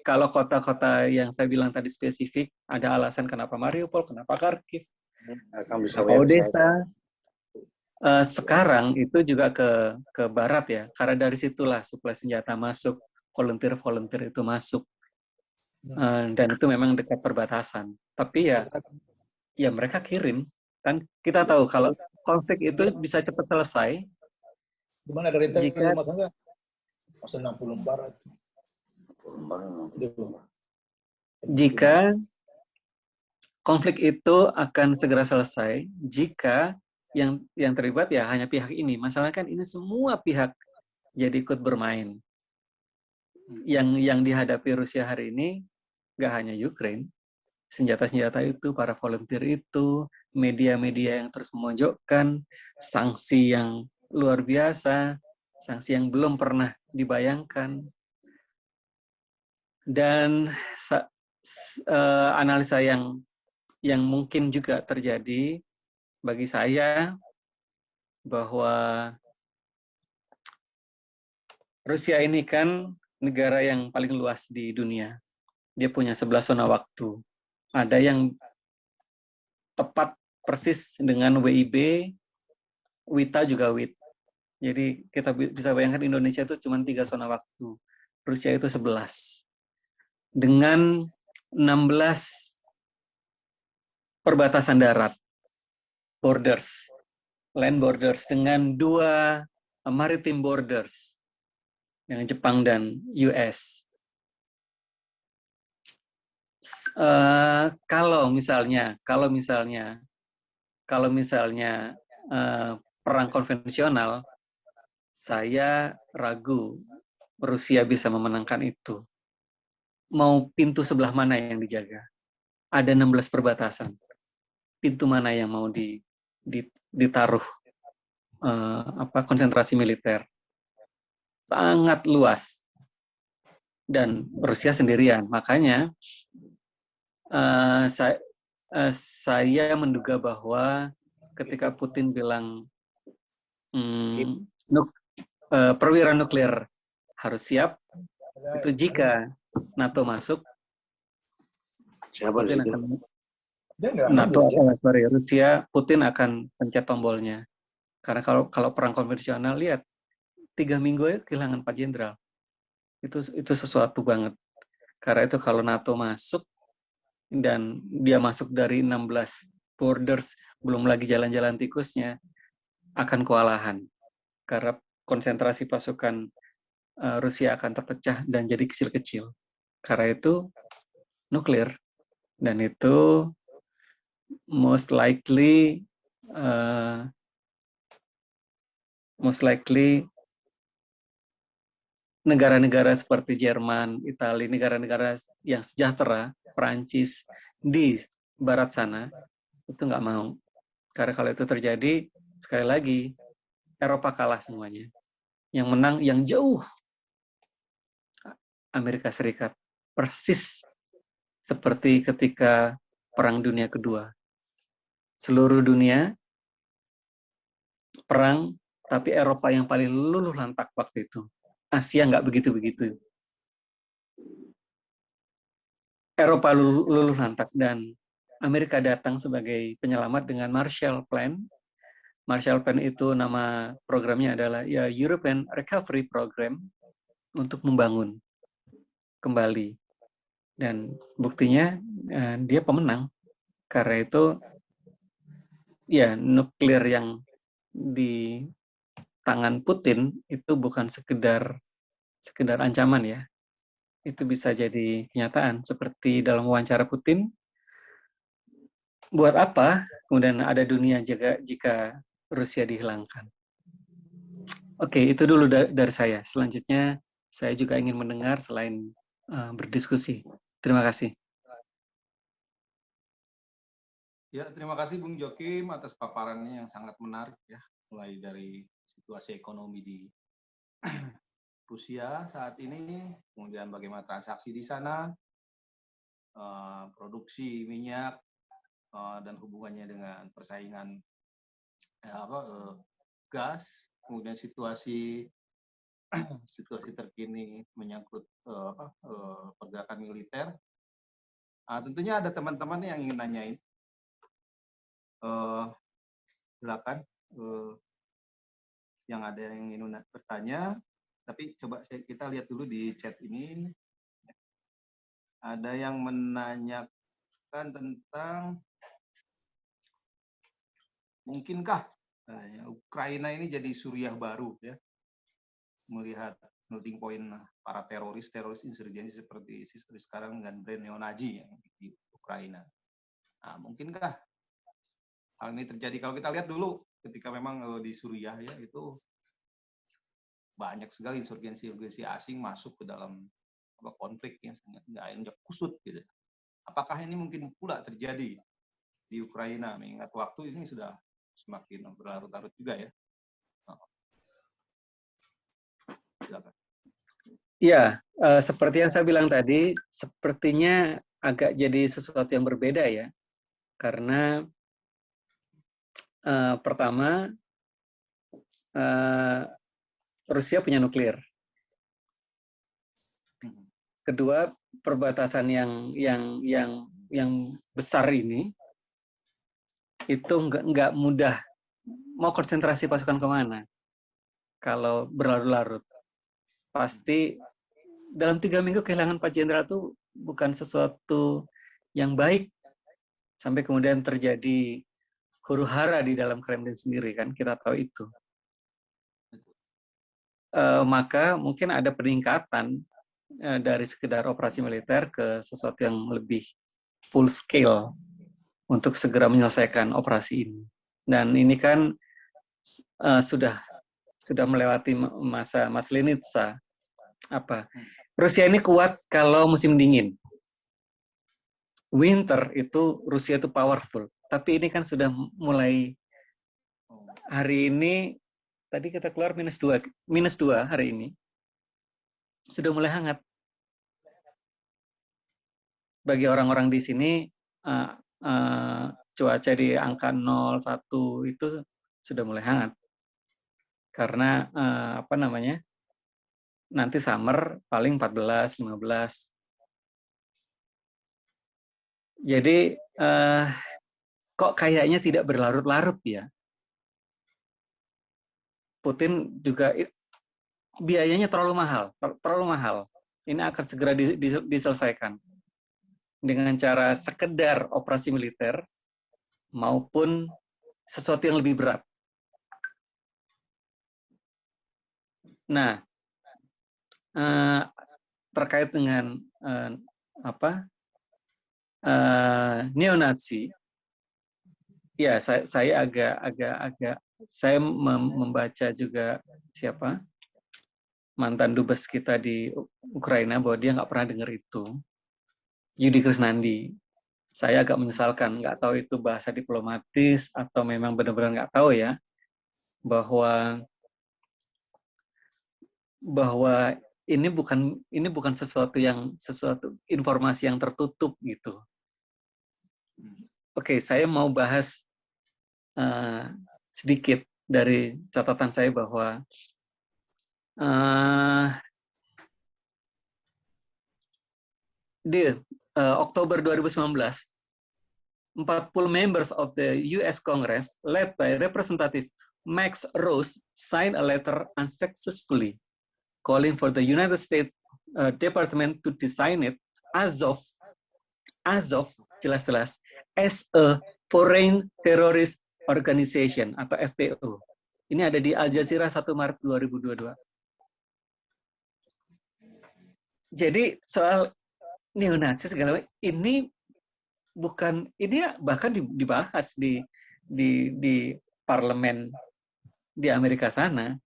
kalau kota-kota yang saya bilang tadi spesifik, ada alasan kenapa Mariupol, kenapa Kharkiv, kenapa Odessa. Sekarang itu juga ke barat ya, karena dari situlah suplai senjata masuk, volunteer itu masuk. dan itu memang dekat perbatasan. Tapi ya mereka kirim. Kan kita tahu kalau konflik itu bisa cepat selesai Di mana dari jika rumah tangga? Pasal 60 barat. jika konflik itu akan segera selesai jika yang terlibat ya hanya pihak ini. Masalahnya kan ini semua pihak jadi ikut bermain. Yang dihadapi Rusia hari ini nggak hanya Ukraine, senjata-senjata itu, para volunteer itu, media-media yang terus memojokkan, sanksi yang luar biasa, sanksi yang belum pernah dibayangkan, dan analisa yang mungkin juga terjadi bagi saya bahwa Rusia ini kan negara yang paling luas di dunia. Dia punya 11 zona waktu. Ada yang tepat persis dengan WIB, WITA juga WIT. Jadi kita bisa bayangkan Indonesia itu cuma 3 zona waktu. Rusia itu 11. Dengan 16 perbatasan darat, borders, land borders, dengan 2 maritime borders, dengan Jepang dan US. Kalau misalnya perang konvensional, saya ragu Rusia bisa memenangkan itu. Mau pintu sebelah mana yang dijaga? Ada 16 perbatasan. Pintu mana yang mau ditaruh konsentrasi militer? Sangat luas. Dan Rusia sendirian. Makanya saya menduga bahwa ketika Putin bilang perwira nuklir harus siap, itu jika NATO masuk, Rusia, Putin akan pencet tombolnya. Karena kalau perang konvensional, lihat 3 minggu ya kehilangan 4 jenderal. Itu sesuatu banget. Karena itu kalau NATO masuk dan dia masuk dari 16 borders, belum lagi jalan-jalan tikusnya, akan kewalahan. Karena konsentrasi pasukan Rusia akan terpecah dan jadi kecil-kecil. Karena itu nuklir. Dan itu most likely negara-negara seperti Jerman, Italia, negara-negara yang sejahtera, Perancis, di barat sana, itu nggak mau. Karena kalau itu terjadi, sekali lagi, Eropa kalah semuanya. Yang menang, yang jauh, Amerika Serikat. Persis seperti ketika Perang Dunia Kedua. Seluruh dunia, perang, tapi Eropa yang paling luluh lantak waktu itu. Asia nggak begitu-begitu. Eropa luluh lantak dan Amerika datang sebagai penyelamat dengan Marshall Plan. Marshall Plan itu nama programnya adalah ya European Recovery Program untuk membangun kembali. Dan buktinya dia pemenang. Karena itu ya nuklir yang di tangan Putin itu bukan sekedar ancaman ya. Itu bisa jadi kenyataan. Seperti dalam wawancara Putin, buat apa kemudian ada dunia jika Rusia dihilangkan? Oke, itu dulu dari saya. Selanjutnya, saya juga ingin mendengar selain berdiskusi. Terima kasih. Ya, terima kasih Bung Jokim atas paparannya yang sangat menarik ya, mulai dari situasi ekonomi di Rusia saat ini, kemudian bagaimana transaksi di sana, produksi minyak, dan hubungannya dengan persaingan gas, kemudian situasi terkini menyangkut pergerakan militer. Tentunya ada teman-teman yang ingin nanyain. Silakan yang ada yang ingin bertanya, tapi coba kita lihat dulu di chat ini. Ada yang menanyakan tentang mungkinkah Ukraina ini jadi Suriah baru ya, melihat melting point para teroris insurgensi seperti sekarang dengan brand neonazi yang di Ukraina. Nah, mungkinkah hal ini terjadi? Kalau kita lihat dulu ketika memang di Suriah ya itu banyak sekali insurgensi asing masuk ke dalam konflik yang nggak kusut gitu. Apakah ini mungkin pula terjadi di Ukraina, mengingat waktu ini sudah semakin berlarut-larut juga ya? Silakan. Ya, seperti yang saya bilang tadi, sepertinya agak jadi sesuatu yang berbeda ya, karena pertama Rusia punya nuklir. Kedua, perbatasan yang besar ini itu nggak mudah. Mau konsentrasi pasukan kemana? Kalau berlarut-larut, pasti dalam 3 minggu kehilangan 4 jenderal itu bukan sesuatu yang baik. Sampai kemudian terjadi huru-hara di dalam Kremlin sendiri, kan kita tahu itu. Maka mungkin ada peningkatan dari sekedar operasi militer ke sesuatu yang lebih full scale untuk segera menyelesaikan operasi ini. Dan ini kan sudah melewati masa Maslenitsa. Rusia ini kuat kalau musim dingin. Winter itu Rusia itu powerful. Tapi ini kan sudah mulai, hari ini tadi kita keluar -2 hari ini. Sudah mulai hangat. Bagi orang-orang di sini cuaca di angka 0, 1 itu sudah mulai hangat. Karena nanti summer paling 14, 15. Jadi kok kayaknya tidak berlarut-larut ya. Putin juga biayanya terlalu mahal. Ini akan segera diselesaikan dengan cara sekedar operasi militer maupun sesuatu yang lebih berat. Nah, terkait dengan neonazi, ya saya agak saya membaca juga mantan dubes kita di Ukraina bahwa dia nggak pernah dengar itu, Yudi Krisnandi. Saya agak menyesalkan, nggak tahu itu bahasa diplomatis atau memang benar-benar nggak tahu ya, bahwa ini bukan sesuatu informasi yang tertutup gitu. Oke, saya mau bahas sedikit dari catatan saya bahwa di Oktober 2019, 40 members of the US Congress led by Representative Max Rose signed a letter unsuccessfully calling for the United States Department to design it as of jelas-jelas as a foreign terrorist organization atau FTO. Ini ada di Al Jazeera 1 Maret 2022. Jadi soal neonazi segala macam ini bahkan dibahas di parlemen di Amerika sana.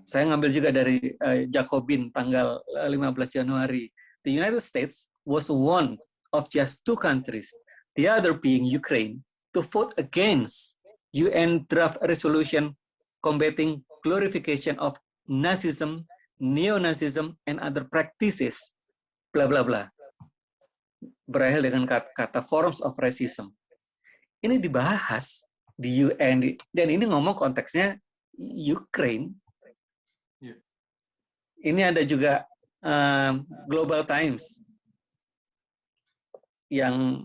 Saya ngambil juga dari Jacobin tanggal 15 Januari. The United States was one of just 2 countries, the other being Ukraine, to vote against UN draft resolution combating glorification of Nazism, neo-Nazism, and other practices, bla bla bla. Berakhir dengan kata forms of racism. Ini dibahas di UN, dan ini ngomong konteksnya Ukraine. Ini ada juga Global Times yang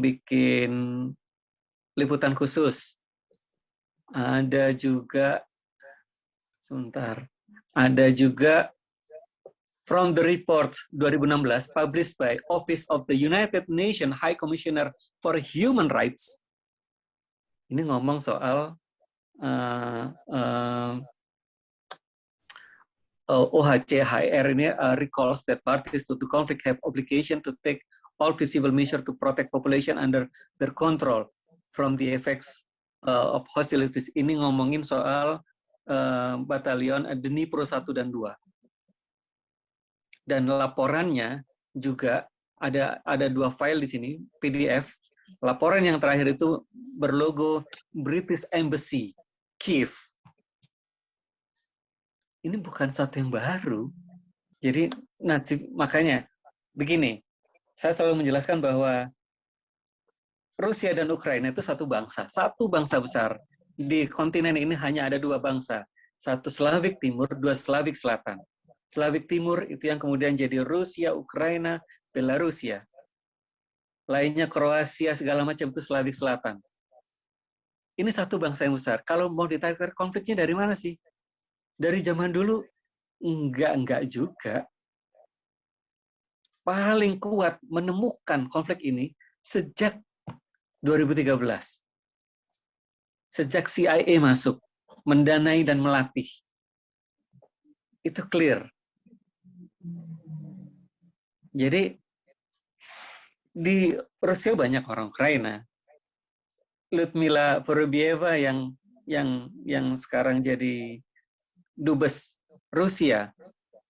bikin liputan khusus. Ada juga Ada juga from the report 2016 published by Office of the United Nations High Commissioner for Human Rights. Ini ngomong soal OHCHR ini recalls that parties to the conflict have obligation to take all feasible measures to protect population under their control from the effects of hostilities. Ini ngomongin soal batalion Dnipro 1 dan 2. Dan laporannya juga ada 2 file di sini, PDF. Laporan yang terakhir itu berlogo British Embassy, Kiev. Ini bukan satu yang baru. Jadi, makanya begini, saya selalu menjelaskan bahwa Rusia dan Ukraina itu satu bangsa besar. Di kontinen ini hanya ada 2 bangsa, satu Slavik Timur, 2 Slavik Selatan. Slavik Timur itu yang kemudian jadi Rusia, Ukraina, Belarusia. Lainnya Kroasia, segala macam itu Slavik Selatan. Ini satu bangsa yang besar. Kalau mau ditarik konfliknya dari mana sih? Dari zaman dulu? Enggak juga. Paling kuat menemukan konflik ini sejak 2013. Sejak CIA masuk, mendanai dan melatih. Itu clear. Jadi, di Rusia banyak orang Ukraina. Lyudmila Vorobieva yang sekarang jadi dubes Rusia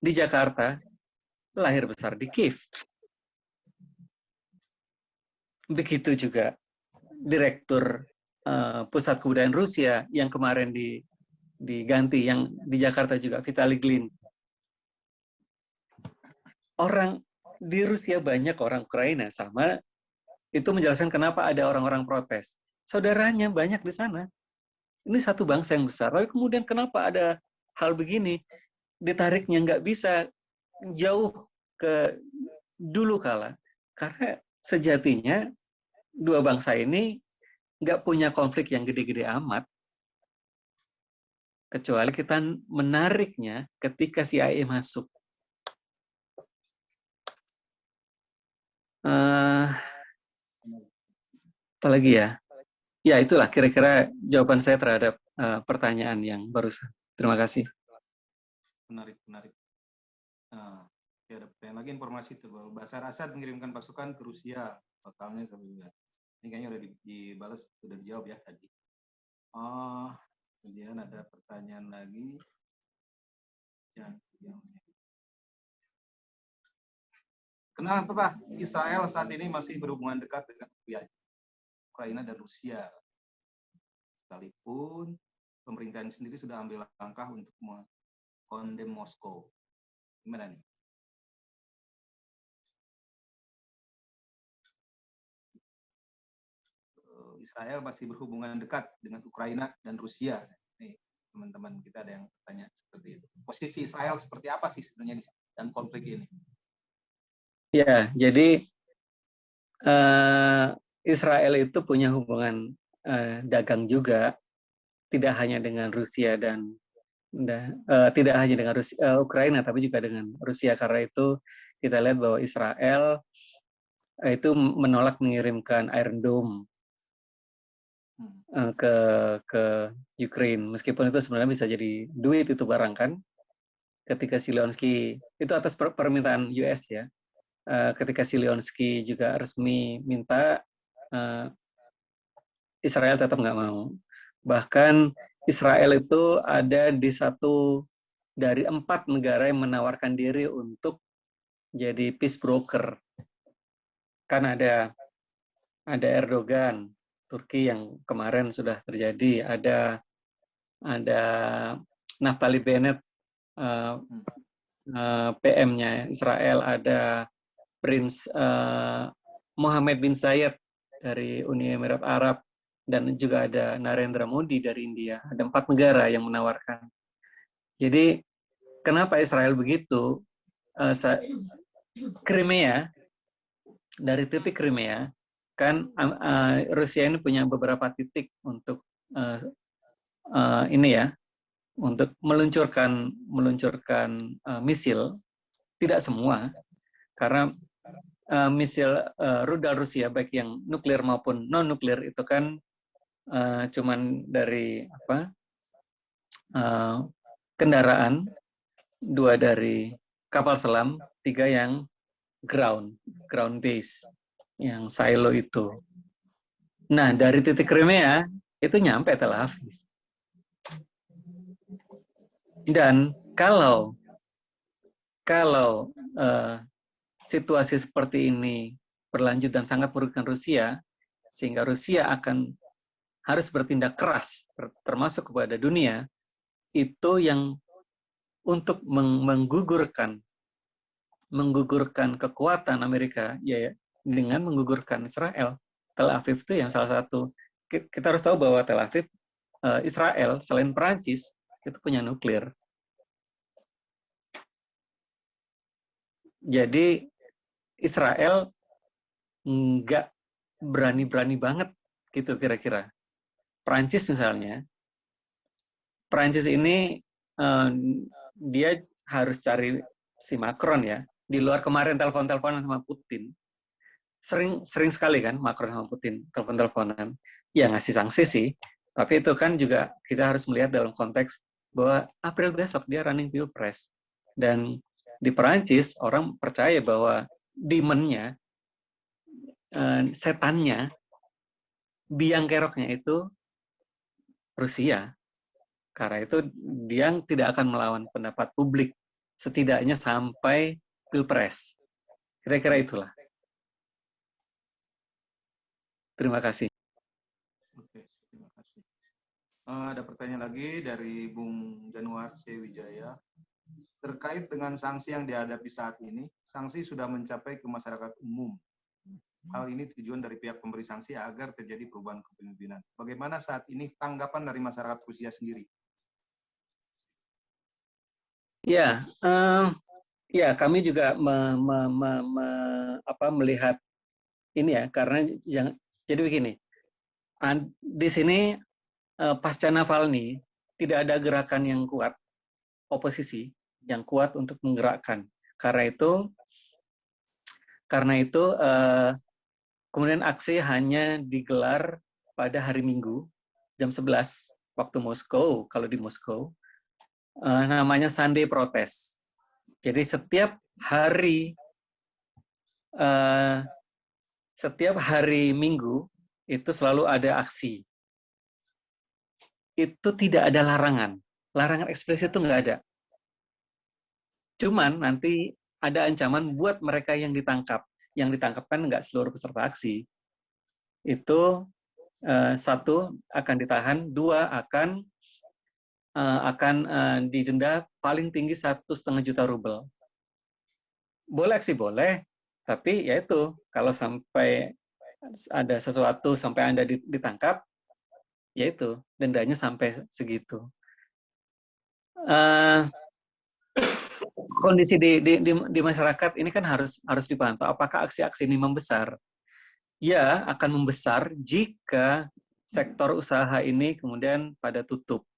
di Jakarta, lahir besar di Kiev. Begitu juga Direktur Pusat Kebudayaan Rusia yang kemarin diganti, yang di Jakarta juga, Vitali Glin. Orang di Rusia banyak orang Ukraina, sama itu menjelaskan kenapa ada orang-orang protes. Saudaranya banyak di sana. Ini satu bangsa yang besar. Lalu kemudian kenapa ada hal begini? Ditariknya nggak bisa jauh ke dulu kala. Karena sejatinya 2 bangsa ini nggak punya konflik yang gede-gede amat. Kecuali kita menariknya ketika CIA masuk. Apalagi ya? Ya, itulah kira-kira jawaban saya terhadap pertanyaan yang barusan. Terima kasih. Menarik. Ya, ada pertanyaan lagi, informasi itu bahwa Bashar Assad mengirimkan pasukan ke Rusia totalnya sebelumnya. Ini kayaknya udah dibalas, sudah dijawab ya tadi. Kemudian ada pertanyaan lagi. Kenapa Pak Israel saat ini masih berhubungan dekat dengan Ukraina dan Rusia? Sekalipun pemerintahan sendiri sudah ambil langkah untuk mengkondem Moskow. Gimana nih? Israel masih berhubungan dekat dengan Ukraina dan Rusia. Nih, teman-teman kita ada yang tanya seperti itu. Posisi Israel seperti apa sih sebenarnya dalam konflik ini? Ya, jadi Israel itu punya hubungan dagang juga, tidak hanya dengan Rusia dan tidak hanya dengan Ukraina, tapi juga dengan Rusia. Karena itu kita lihat bahwa Israel itu menolak mengirimkan Iron Dome ke Ukraine, meskipun itu sebenarnya bisa jadi duit itu barang kan. Ketika Zelensky itu atas permintaan US ya. Ketika Zelensky juga resmi minta, Israel tetap nggak mau. Bahkan Israel itu ada di 1 dari 4 negara yang menawarkan diri untuk jadi peace broker. Kan ada Erdogan, Turki yang kemarin sudah terjadi, ada Naftali Bennett, PM-nya Israel, ada Prince Mohammed bin Zayed dari Uni Emirat Arab, dan juga ada Narendra Modi dari India. Ada 4 negara yang menawarkan. Jadi kenapa Israel begitu? Crimea, dari titik Crimea, kan Rusia ini punya beberapa titik untuk ini ya, untuk meluncurkan misil, tidak semua, karena misil rudal Rusia baik yang nuklir maupun non nuklir itu kan cuman dari kendaraan, 2 dari kapal selam, 3 yang ground base, yang silo itu. Nah, dari titik Crimea itu nyampe Tel Aviv. Dan kalau situasi seperti ini berlanjut dan sangat merugikan Rusia, sehingga Rusia harus bertindak keras, termasuk kepada dunia, itu yang untuk menggugurkan kekuatan Amerika, ya dengan menggugurkan Israel. Tel Aviv itu yang salah satu. Kita harus tahu bahwa Tel Aviv, Israel selain Perancis itu punya nuklir. Jadi Israel nggak berani-berani banget gitu kira-kira. Perancis misalnya, Perancis ini dia harus cari si Macron ya. Di luar kemarin telepon-teleponan sama Putin, sering sekali kan Macron sama Putin telepon-teleponan. Ya ngasih sanksi sih, tapi itu kan juga kita harus melihat dalam konteks bahwa April besok dia running Pilpres. Dan di Perancis orang percaya bahwa demand-nya, setannya, biang keroknya itu Rusia. Karena itu dia tidak akan melawan pendapat publik, setidaknya sampai Pilpres. Kira-kira itulah. Terima kasih. Oke, terima kasih. Ada pertanyaan lagi dari Bung Januar C. Wijaya. Terkait dengan sanksi yang dihadapi saat ini, sanksi sudah mencapai ke masyarakat umum. Hal ini tujuan dari pihak pemberi sanksi agar terjadi perubahan kepemimpinan. Bagaimana saat ini tanggapan dari masyarakat Rusia sendiri? Ya, kami juga melihat ini ya, karena jadi begini, di sini pasca Navalny tidak ada gerakan yang kuat, oposisi yang kuat untuk menggerakkan. Karena itu kemudian aksi hanya digelar pada hari Minggu jam 11 waktu Moskow, kalau di Moskow namanya Sunday Protest. Jadi setiap hari Minggu itu selalu ada aksi. Itu tidak ada larangan eksplisit itu nggak ada. Cuman nanti ada ancaman buat mereka yang ditangkap. Yang ditangkap kan nggak seluruh peserta aksi. Itu 1 akan ditahan, 2 akan didenda paling tinggi 1,5 juta rubel. Boleh aksi boleh, tapi ya itu kalau sampai ada sesuatu sampai Anda ditangkap, ya itu dendanya sampai segitu. Kondisi di masyarakat ini kan harus dipantau. Apakah aksi-aksi ini membesar? Ya, akan membesar jika sektor usaha ini kemudian pada tutup.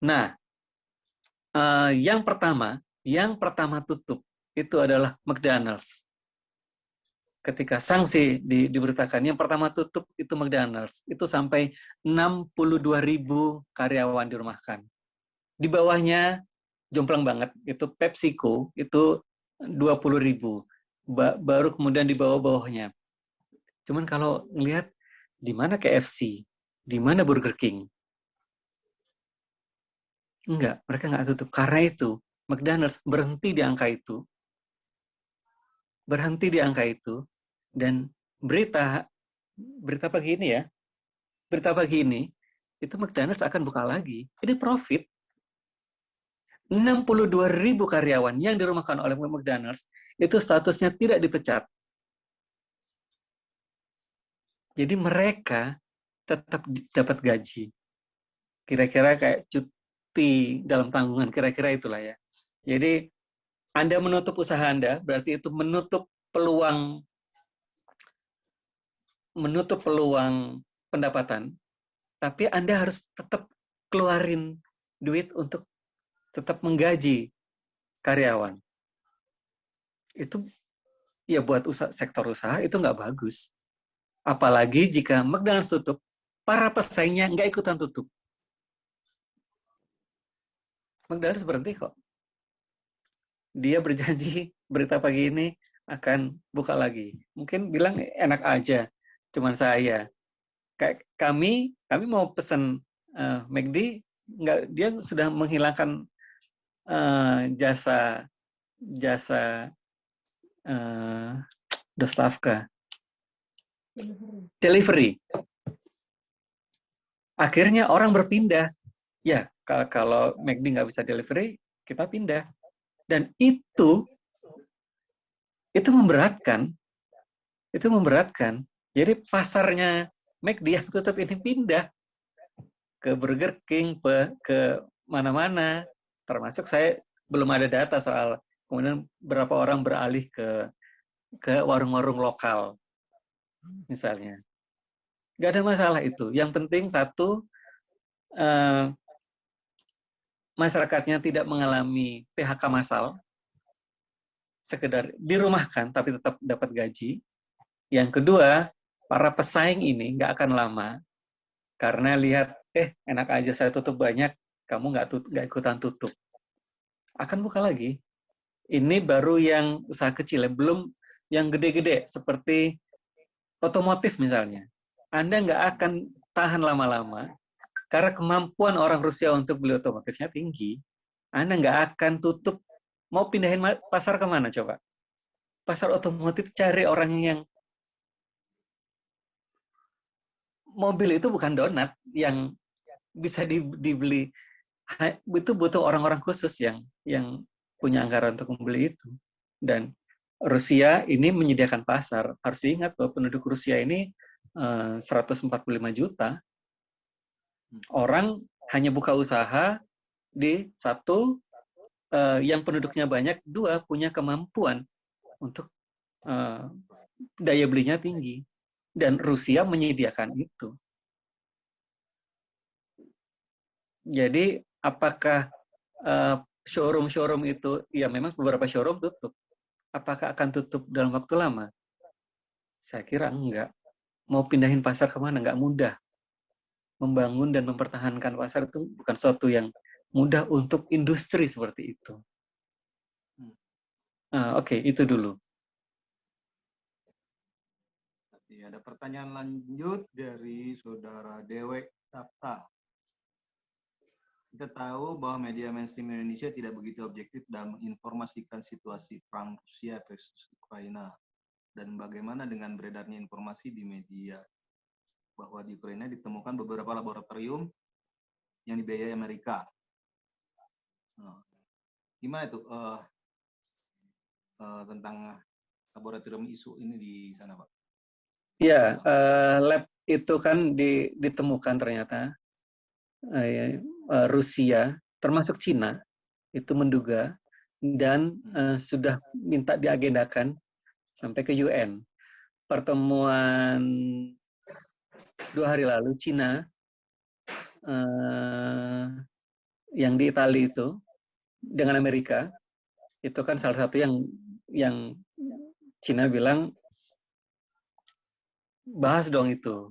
Nah, yang pertama tutup itu adalah McDonald's. Ketika sanksi diberitakan, yang pertama tutup itu McDonald's. Itu sampai 62.000 karyawan dirumahkan. Di bawahnya jomplang banget, itu PepsiCo, itu 20.000. Baru kemudian di bawah-bawahnya. Cuman kalau ngelihat di mana KFC, di mana Burger King, enggak, mereka nggak tutup. Karena itu, McDonald's berhenti di angka itu. Dan berita pagi ini ya, itu McDonald's akan buka lagi. Ini profit. 62.000 karyawan yang dirumahkan oleh McDonald's itu statusnya tidak dipecat. Jadi mereka tetap dapat gaji. Kira-kira kayak cuti dalam tanggungan, kira-kira itulah ya. Jadi Anda menutup usaha Anda, berarti itu menutup peluang pendapatan, tapi Anda harus tetap keluarin duit untuk tetap menggaji karyawan. Itu ya buat sektor usaha itu nggak bagus. Apalagi jika McDonald's tutup, para pesaingnya nggak ikutan tutup. McDonald's berhenti kok. Dia berjanji berita pagi ini akan buka lagi. Mungkin bilang enak aja, cuman saya. Kayak kami mau pesan McD, nggak, dia sudah menghilangkan jasa dostavka, delivery. Akhirnya orang berpindah. Ya, kalau McD nggak bisa delivery, kita pindah. Dan itu memberatkan. Itu memberatkan. Jadi pasarnya McD yang tutup ini pindah ke Burger King, ke mana-mana. Termasuk saya belum ada data soal kemudian berapa orang beralih ke warung-warung lokal, misalnya. Nggak ada masalah itu. Yang penting satu, masyarakatnya tidak mengalami PHK massal, sekedar dirumahkan tapi tetap dapat gaji. Yang kedua, para pesaing ini nggak akan lama, karena lihat, enak aja saya tutup banyak, kamu nggak ikutan tutup. Akan buka lagi. Ini baru yang usaha kecil, belum yang gede-gede, seperti otomotif misalnya. Anda nggak akan tahan lama-lama, karena kemampuan orang Rusia untuk beli otomotifnya tinggi. Anda nggak akan tutup. Mau pindahin pasar kemana coba? Pasar otomotif cari orang yang mobil itu bukan donat yang bisa dibeli. Itu butuh orang-orang khusus yang punya anggaran untuk membeli itu. Dan Rusia ini menyediakan pasar. Harus diingat bahwa penduduk Rusia ini 145 juta. Orang hanya buka usaha di satu, yang penduduknya banyak, dua, punya kemampuan untuk daya belinya tinggi. Dan Rusia menyediakan itu. Jadi apakah showroom-showroom itu, ya memang beberapa showroom tutup. Apakah akan tutup dalam waktu lama? Saya kira enggak. Mau pindahin pasar kemana? Enggak mudah. Membangun dan mempertahankan pasar itu bukan sesuatu yang mudah untuk industri seperti itu. Oke, itu dulu. Ada pertanyaan lanjut dari Saudara Dewek Sapta. Kita tahu bahwa media mainstream Indonesia tidak begitu objektif dalam menginformasikan situasi perang Rusia versus Ukraina. Dan bagaimana dengan beredarnya informasi di media bahwa di Ukraina ditemukan beberapa laboratorium yang dibiayai Amerika. Gimana itu tentang laboratorium isu ini di sana, Pak? Ya, lab itu kan ditemukan ternyata Rusia, termasuk Cina, itu menduga dan sudah minta diagendakan sampai ke UN. Pertemuan 2 hari lalu Cina yang di Italia itu dengan Amerika itu kan salah satu yang Cina bilang bahas dong itu,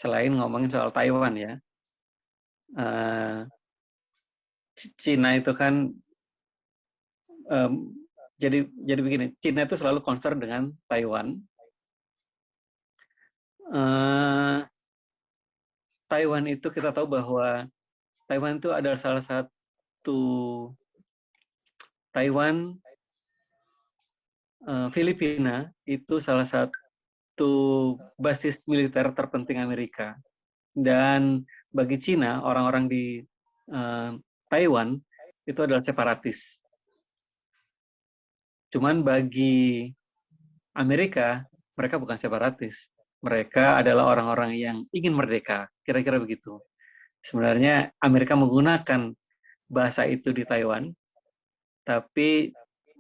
selain ngomongin soal Taiwan ya. Cina itu kan jadi begini, Cina itu selalu concern dengan Taiwan. Taiwan itu kita tahu bahwa Taiwan itu adalah salah satu Taiwan, Filipina itu salah satu basis militer terpenting Amerika. Dan bagi Cina, orang-orang di Taiwan itu adalah separatis. Cuman bagi Amerika, mereka bukan separatis. Mereka adalah orang-orang yang ingin merdeka, kira-kira begitu. Sebenarnya Amerika menggunakan bahasa itu di Taiwan, tapi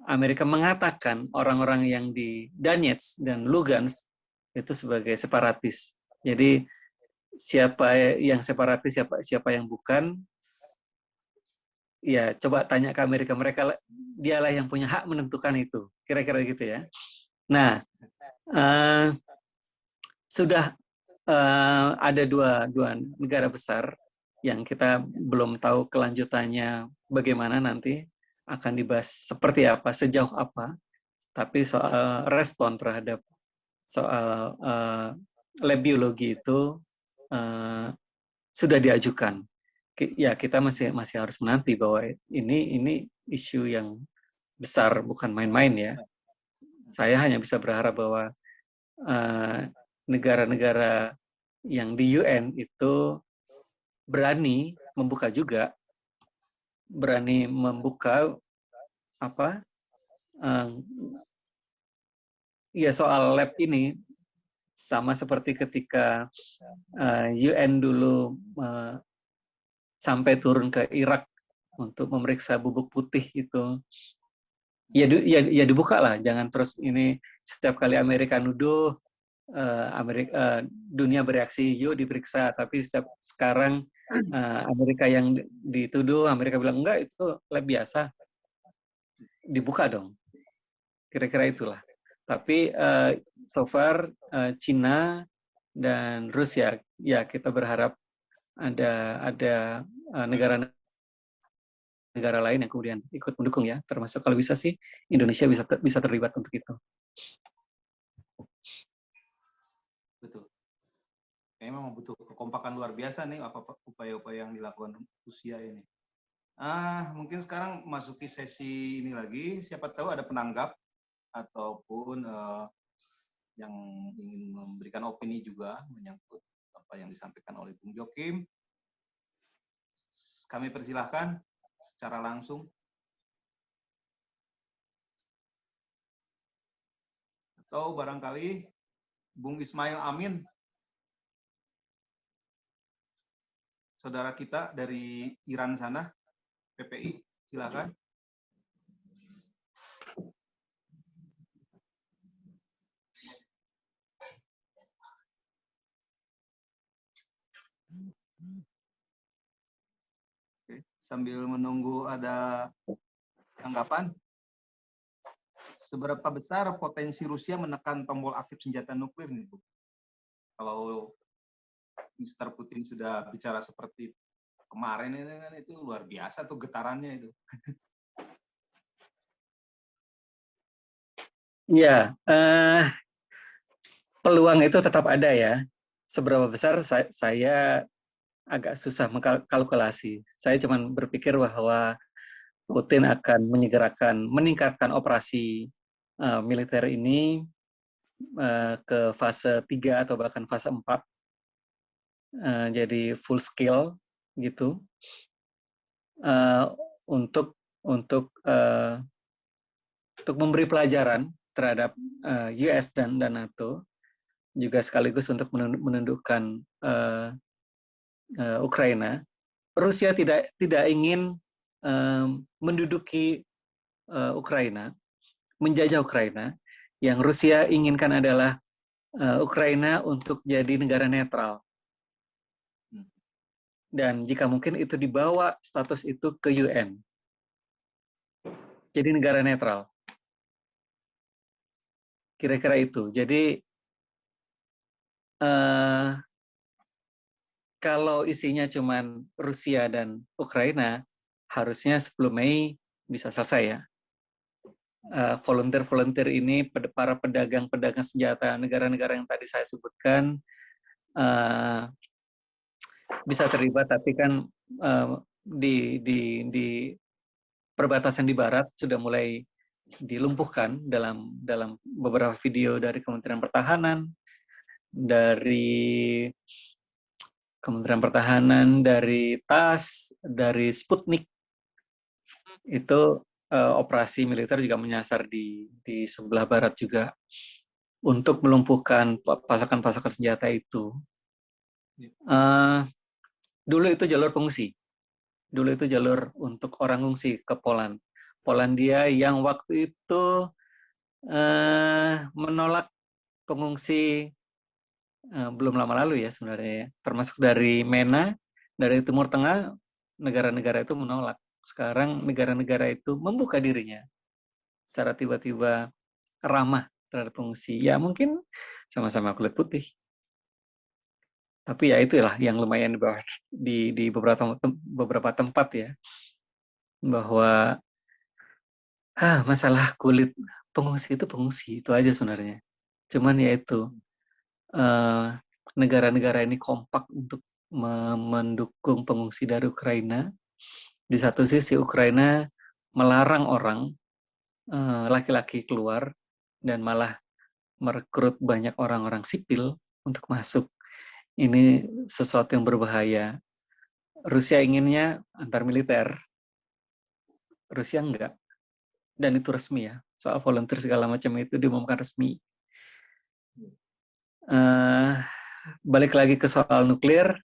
Amerika mengatakan orang-orang yang di Donetsk dan Lugansk itu sebagai separatis. Jadi siapa yang separatis, siapa yang bukan, ya coba tanya ke Amerika, mereka dialah yang punya hak menentukan itu, kira-kira gitu ya. Nah, sudah ada dua negara besar yang kita belum tahu kelanjutannya bagaimana nanti, akan dibahas seperti apa, sejauh apa, tapi soal respon terhadap soal lab biologi itu sudah diajukan. Ya kita masih harus menanti bahwa ini isu yang besar, bukan main-main ya. Saya hanya bisa berharap bahwa negara-negara yang di UN itu berani membuka juga, berani membuka apa ya soal lab ini, sama seperti ketika UN dulu sampai turun ke Irak untuk memeriksa bubuk putih itu. Ya dibuka lah, jangan terus ini setiap kali Amerika nuduh, dunia bereaksi, yuk diperiksa. Tapi sekarang Amerika yang dituduh, Amerika bilang enggak, itu lab biasa, dibuka dong. Kira-kira itulah. Tapi so far Cina dan Rusia, ya kita berharap ada negara lain yang kemudian ikut mendukung ya, termasuk kalau bisa sih Indonesia bisa terlibat untuk itu. Betul. Kayaknya memang butuh kekompakan luar biasa nih apa upaya-upaya yang dilakukan Rusia ini. Mungkin sekarang masuki sesi ini lagi. Siapa tahu ada penanggap ataupun yang ingin memberikan opini juga menyangkut apa yang disampaikan oleh Bung Jokim. Kami persilahkan secara langsung. Atau barangkali Bung Ismail Amin, saudara kita dari Iran sana, PPI, silakan. Oke, sambil menunggu ada tanggapan, seberapa besar potensi Rusia menekan tombol aktif senjata nuklir nih, Bu? Kalau Mr. Putin sudah bicara seperti kemarin ini kan, itu luar biasa tuh getarannya itu. Ya, peluang itu tetap ada ya. Seberapa besar saya agak susah mengkalkulasi. Saya cuma berpikir bahwa Putin akan meningkatkan operasi militer ini ke fase 3 atau bahkan fase 4. Jadi full scale gitu. Untuk memberi pelajaran terhadap US dan NATO, juga sekaligus untuk menundukkan Ukraina. Rusia tidak ingin menduduki Ukraina, menjajah Ukraina. Yang Rusia inginkan adalah Ukraina untuk jadi negara netral. Dan jika mungkin itu dibawa status itu ke UN. Jadi negara netral. Kira-kira itu. Jadi kalau isinya cuman Rusia dan Ukraina, harusnya 10 Mei bisa selesai ya. Volunteer ini, para pedagang senjata negara-negara yang tadi saya sebutkan, bisa terlibat, tapi kan di perbatasan di barat sudah mulai dilumpuhkan dalam beberapa video dari Kementerian Pertahanan, dari TASS, dari Sputnik. Itu operasi militer juga menyasar di sebelah barat juga untuk melumpuhkan pasokan senjata itu. Dulu itu jalur pengungsi. Dulu itu jalur untuk orang ngungsi ke Polandia yang waktu itu menolak pengungsi belum lama lalu ya sebenarnya ya. Termasuk dari MENA, dari Timur Tengah, negara-negara itu menolak. Sekarang negara-negara itu membuka dirinya secara tiba-tiba ramah terhadap pengungsi. Ya mungkin sama-sama kulit putih. Tapi ya itulah yang lumayan di beberapa tempat ya, bahwa masalah kulit pengungsi itu aja sebenarnya. Cuman ya itu negara-negara ini kompak untuk mendukung pengungsi dari Ukraina. Di satu sisi Ukraina melarang orang laki-laki keluar dan malah merekrut banyak orang-orang sipil untuk masuk. Ini sesuatu yang berbahaya. Rusia inginnya antar militer, Rusia enggak. Dan itu resmi ya. Soal volunteer segala macam itu diumumkan resmi. Balik lagi ke soal nuklir.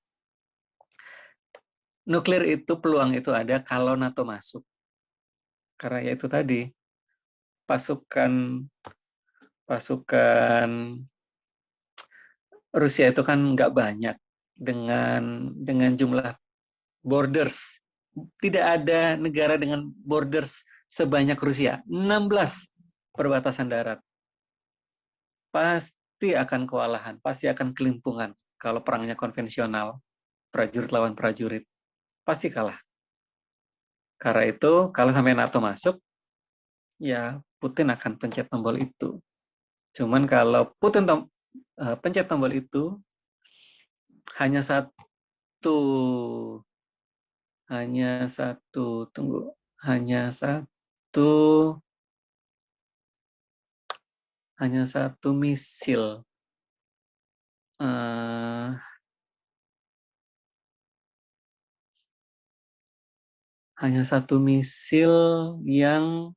Nuklir itu peluang itu ada kalau NATO masuk. Karena ya itu tadi, pasukan Rusia itu kan nggak banyak dengan jumlah borders. Tidak ada negara dengan borders sebanyak Rusia. 16 perbatasan darat. Pasti akan kewalahan, pasti akan kelimpungan kalau perangnya konvensional, prajurit lawan prajurit. Pasti kalah. Karena itu, kalau sampai NATO masuk, ya Putin akan pencet tombol itu. Cuman kalau Putin pencet tombol itu, hanya satu, misil. Hanya satu misil yang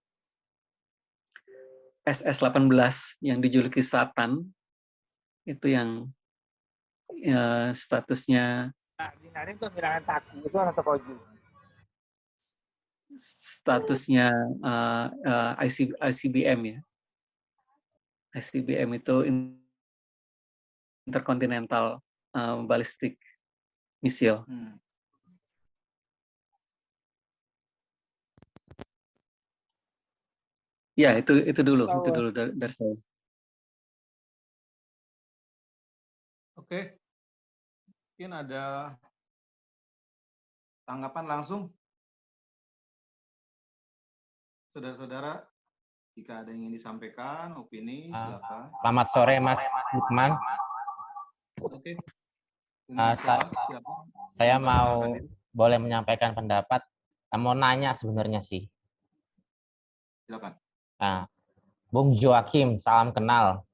SS-18 yang dijuluki Satan, itu yang statusnya ICBM ya. ICBM itu intercontinental ballistic missile. Ya, itu dulu dari saya. Oke. Mungkin ada tanggapan langsung. Saudara-saudara, jika ada yang ingin disampaikan, opini, silakan. Selamat sore, Mas Lukman. Oke. Saya mau boleh menyampaikan pendapat. Mau nanya sebenarnya sih. Silakan. Nah, Bung Joachim, salam kenal.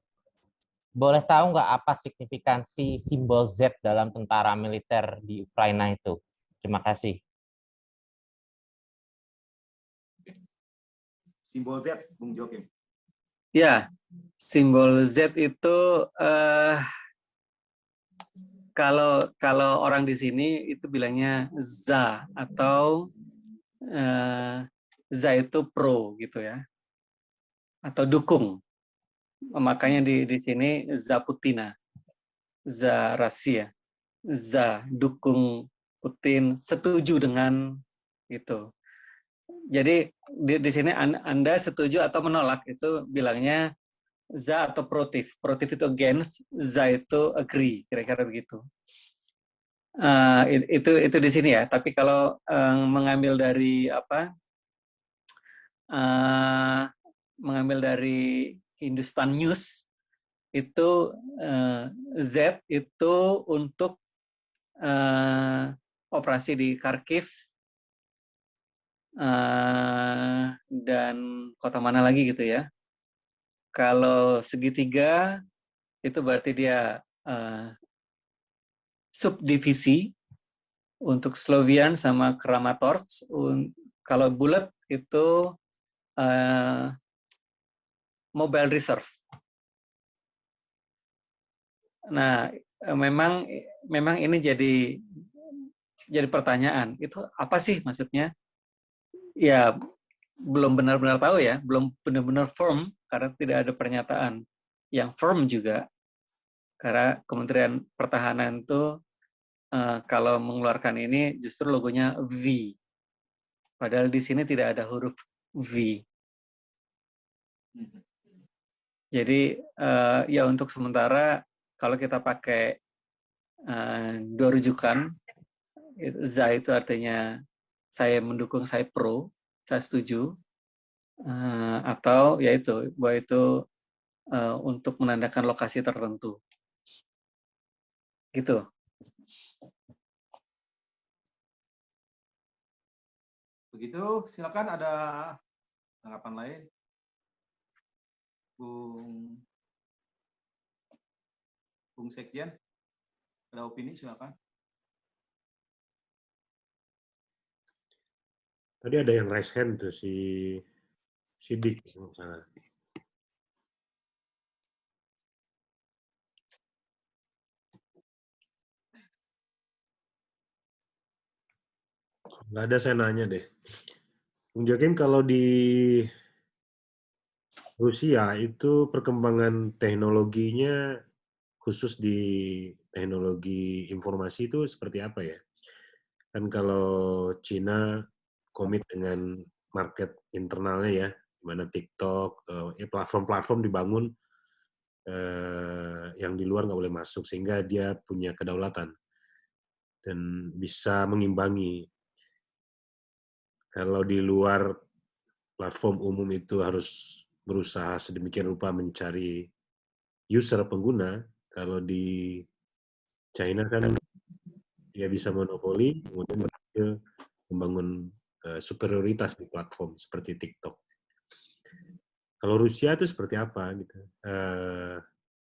Boleh tahu nggak apa signifikansi simbol Z dalam tentara militer di Ukraina itu? Terima kasih. Simbol Z, Bung Joachim. Ya, simbol Z itu kalau orang di sini itu bilangnya ZA atau ZA itu pro gitu ya, atau dukung. Makanya di sini ZA Putina, ZA Rusia, ZA dukung Putin, setuju dengan itu. Jadi di sini Anda setuju atau menolak itu bilangnya ZA atau protif. Protif itu against, ZA itu agree, kira-kira begitu. Itu di sini ya. Tapi kalau mengambil dari Hindustan News itu Z itu untuk operasi di Kharkiv dan kota mana lagi gitu ya. Kalau segitiga itu berarti dia subdivisi untuk Slovian sama Kramatorsk. Kalau bulat itu Mobile Reserve. Nah, memang ini jadi pertanyaan. Itu apa sih maksudnya? Ya, belum benar-benar tahu ya, belum benar-benar firm karena tidak ada pernyataan yang firm juga. Karena Kementerian Pertahanan itu kalau mengeluarkan ini justru logonya V. Padahal di sini tidak ada huruf V. Jadi ya untuk sementara kalau kita pakai dua rujukan, za itu artinya saya mendukung, saya pro, saya setuju, atau yaitu bahwa itu untuk menandakan lokasi tertentu. Gitu. Begitu, silakan ada tanggapan lain. Bung Sekjen, ada opini silakan. Tadi ada yang raise hand tuh si Sidik misalnya. Nggak ada, saya nanya deh. Bung Joakim, kalau di Rusia itu perkembangan teknologinya khusus di teknologi informasi itu seperti apa ya? Kan kalau Cina komit dengan market internalnya ya, di mana TikTok, platform-platform dibangun yang di luar nggak boleh masuk, sehingga dia punya kedaulatan dan bisa mengimbangi. Kalau di luar platform umum itu harus berusaha sedemikian rupa mencari user pengguna, kalau di China kan dia bisa monopoli, kemudian berhasil membangun superioritas di platform seperti TikTok. Kalau Rusia itu seperti apa gitu?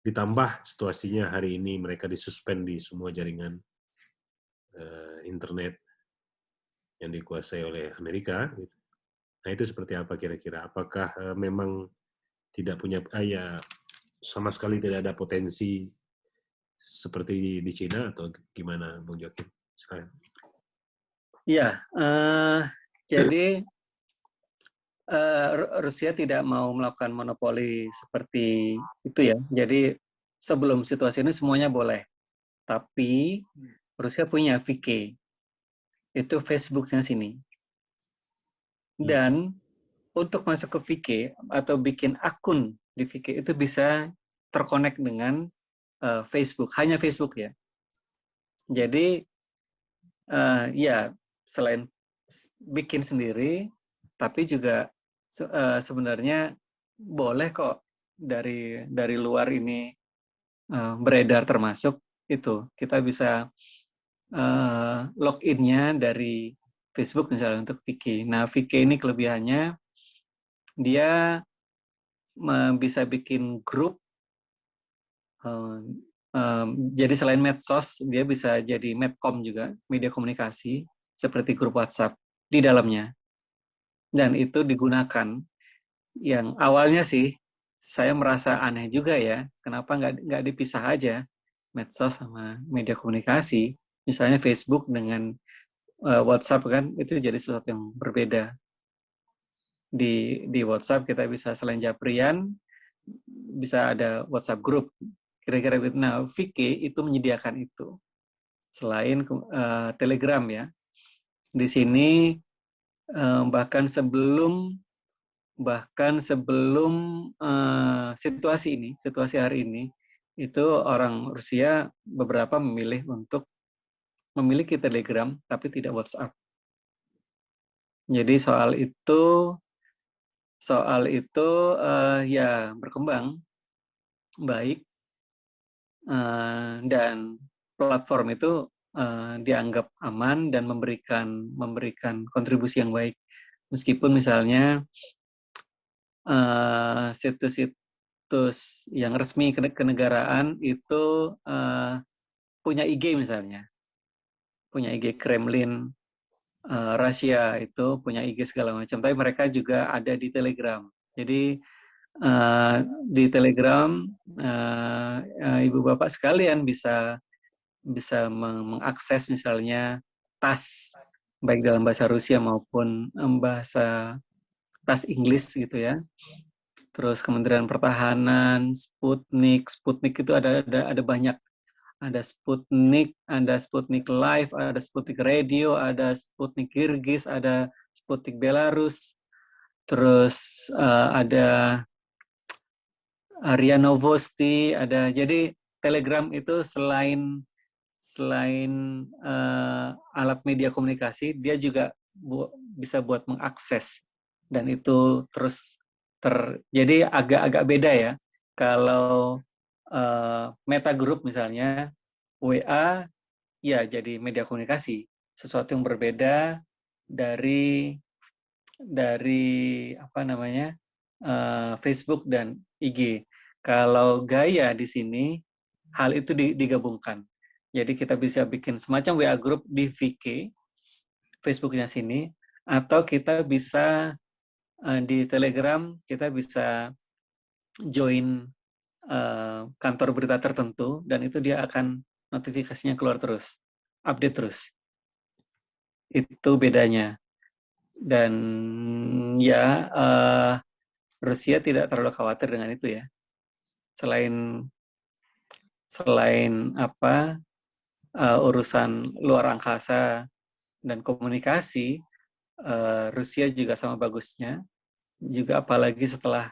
Ditambah situasinya hari ini mereka disuspend di semua jaringan internet yang dikuasai oleh Amerika. Gitu. Nah itu seperti apa kira-kira? Apakah memang tidak punya ya sama sekali tidak ada potensi seperti di Cina atau gimana, Bung Joakim? Sekarang. Iya, jadi Rusia tidak mau melakukan monopoli seperti itu ya. Jadi sebelum situasi ini semuanya boleh. Tapi Rusia punya VK, itu Facebooknya sini. Dan untuk masuk ke VK atau bikin akun di VK itu bisa terkonek dengan Facebook, hanya Facebook ya. Jadi ya selain bikin sendiri, tapi juga sebenarnya boleh kok dari luar ini beredar, termasuk itu kita bisa login-nya dari Facebook misalnya untuk VK. Nah, VK ini kelebihannya dia bisa bikin grup. Jadi selain medsos, dia bisa jadi medcom juga, media komunikasi seperti grup WhatsApp di dalamnya. Dan itu digunakan. Yang awalnya sih saya merasa aneh juga ya, kenapa nggak dipisah aja medsos sama media komunikasi. Misalnya Facebook dengan WhatsApp kan itu jadi sesuatu yang berbeda. Di WhatsApp kita bisa selain japrian bisa ada WhatsApp group. Kira-kira gitu. Nah, VK itu menyediakan itu. Selain Telegram ya. Di sini bahkan sebelum situasi hari ini, itu orang Rusia beberapa memilih untuk memiliki Telegram tapi tidak WhatsApp. Jadi soal itu ya berkembang baik, dan platform itu dianggap aman dan memberikan kontribusi yang baik. Meskipun misalnya situs-situs yang resmi kenegaraan itu punya IG misalnya, punya IG Kremlin, Rusia itu punya IG segala macam, tapi mereka juga ada di Telegram. Jadi di Telegram ibu bapak sekalian bisa mengakses misalnya tas baik dalam bahasa Rusia maupun bahasa tas Inggris gitu ya. terus Kementerian Pertahanan, Sputnik itu ada banyak. Ada Sputnik Live, ada Sputnik Radio, ada Sputnik Kirgis, ada Sputnik Belarus, terus ada RIA Novosti, ada. Jadi Telegram itu selain alat media komunikasi, dia juga bisa buat mengakses, dan itu terus jadi agak beda ya. Kalau Meta Group misalnya, WA ya jadi media komunikasi, sesuatu yang berbeda dari apa namanya Facebook dan IG. Kalau Gaia di sini hal itu digabungkan. Jadi kita bisa bikin semacam WA Group di VK, Facebooknya sini, atau kita bisa di Telegram kita bisa join kantor berita tertentu, dan itu dia akan notifikasinya keluar terus, update terus. Itu bedanya. Dan ya Rusia tidak terlalu khawatir dengan itu ya. Selain apa urusan luar angkasa dan komunikasi, Rusia juga sama bagusnya. Juga apalagi setelah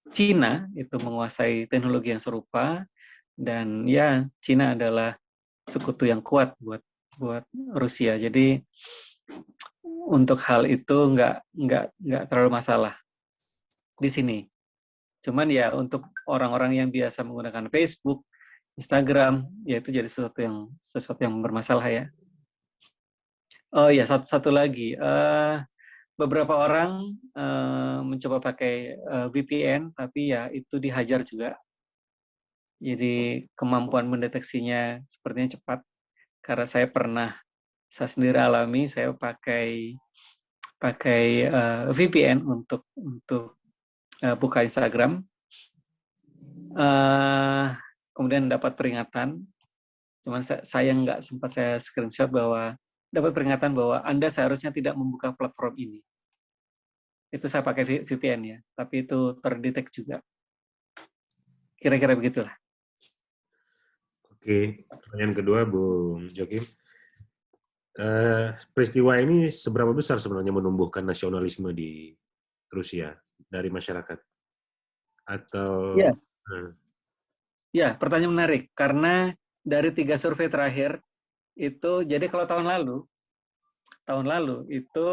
Cina itu menguasai teknologi yang serupa, dan ya Cina adalah sekutu yang kuat buat Rusia. Jadi untuk hal itu nggak terlalu masalah di sini. Cuman ya untuk orang-orang yang biasa menggunakan Facebook, Instagram, ya itu jadi sesuatu yang bermasalah ya. Oh ya, satu lagi. Beberapa orang mencoba pakai VPN, tapi ya itu dihajar juga. Jadi kemampuan mendeteksinya sepertinya cepat. Karena saya sendiri alami, saya pakai VPN untuk buka Instagram. Kemudian dapat peringatan. Cuman saya nggak sempat saya screenshot bahwa dapat peringatan bahwa Anda seharusnya tidak membuka platform ini. Itu saya pakai VPN ya, tapi itu terdetek juga. Kira-kira begitulah. Oke, pertanyaan kedua, Bung Joakim. Peristiwa ini seberapa besar sebenarnya menumbuhkan nasionalisme di Rusia dari masyarakat? Atau Ya, ya, pertanyaan menarik. Karena dari 3 survei terakhir itu, jadi kalau tahun lalu itu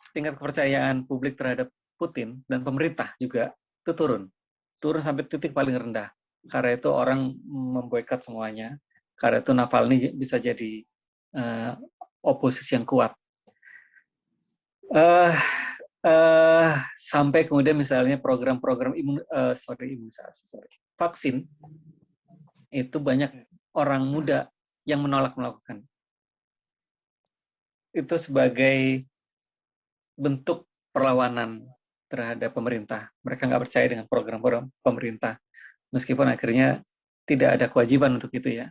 tingkat kepercayaan publik terhadap Putin dan pemerintah juga itu turun sampai titik paling rendah. Karena itu orang memboikot semuanya. Karena itu Navalny bisa jadi oposisi yang kuat. Sampai kemudian misalnya program-program vaksin itu banyak orang muda yang menolak melakukan. Itu sebagai bentuk perlawanan terhadap pemerintah. Mereka nggak percaya dengan program-program pemerintah, meskipun akhirnya tidak ada kewajiban untuk itu ya.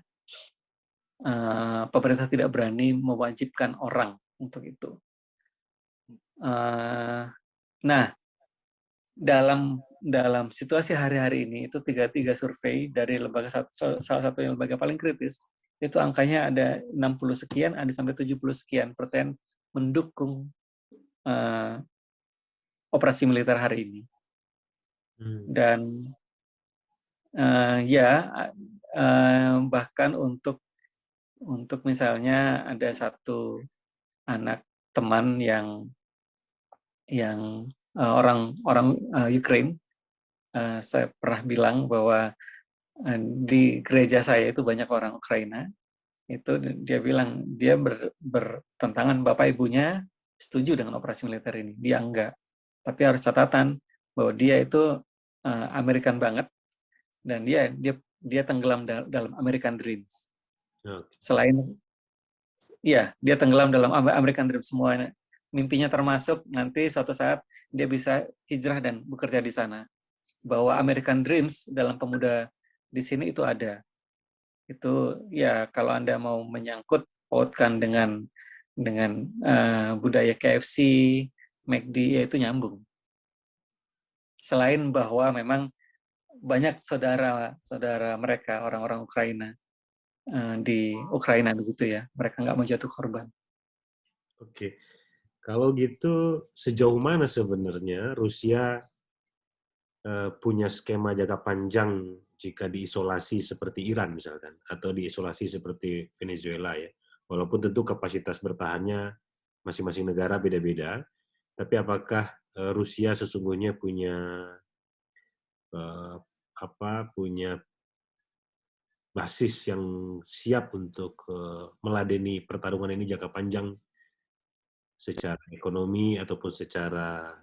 Pemerintah tidak berani mewajibkan orang untuk itu. Nah, dalam situasi hari-hari ini itu 3 survei dari salah satu yang lembaga paling kritis, itu angkanya ada 60 sekian, ada sampai 70 sekian % mendukung operasi militer hari ini. Dan bahkan untuk misalnya ada satu anak teman yang orang Ukraine, saya pernah bilang bahwa di gereja saya itu banyak orang Ukraina. Itu dia bilang dia bertentangan, bapak ibunya setuju dengan operasi militer ini, dia enggak. Tapi harus catatan bahwa dia itu American banget, dan dia tenggelam dalam American Dreams. Dia tenggelam dalam American Dreams semuanya. Mimpinya termasuk nanti suatu saat dia bisa hijrah dan bekerja di sana. Bahwa American Dreams dalam pemuda di sini itu ada. Itu ya kalau Anda mau menyangkut pautkan dengan budaya KFC, McD, ya itu nyambung. Selain bahwa memang banyak saudara-saudara mereka, orang-orang Ukraina di Ukraina begitu ya, mereka nggak mau jatuh korban. Oke, kalau gitu sejauh mana sebenarnya Rusia punya skema jangka panjang jika diisolasi seperti Iran misalkan, atau diisolasi seperti Venezuela ya. Walaupun tentu kapasitas bertahannya masing-masing negara beda-beda, tapi apakah Rusia sesungguhnya punya punya basis yang siap untuk meladeni pertarungan ini jangka panjang secara ekonomi ataupun secara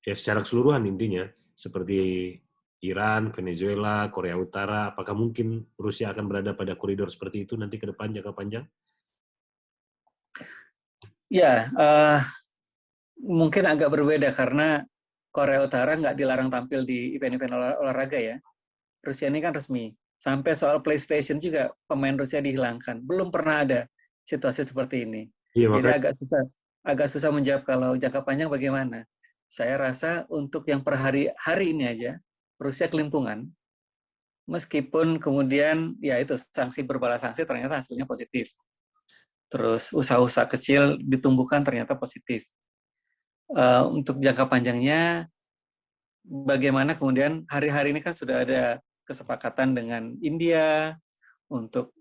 secara keseluruhan intinya seperti Iran, Venezuela, Korea Utara, apakah mungkin Rusia akan berada pada koridor seperti itu nanti ke depan jangka panjang? Ya, mungkin agak berbeda karena Korea Utara nggak dilarang tampil di event-event olahraga ya. Rusia ini kan resmi. Sampai soal PlayStation juga pemain Rusia dihilangkan. Belum pernah ada situasi seperti ini. Iya, Jadi makanya agak susah menjawab kalau jangka panjang bagaimana. Saya rasa untuk yang per hari ini aja, Rusia kelimpungan. Meskipun kemudian ya itu sanksi berbalas sanksi ternyata hasilnya positif. Terus usaha-usaha kecil ditumbuhkan ternyata positif. Untuk jangka panjangnya, bagaimana kemudian hari-hari ini kan sudah ada kesepakatan dengan India untuk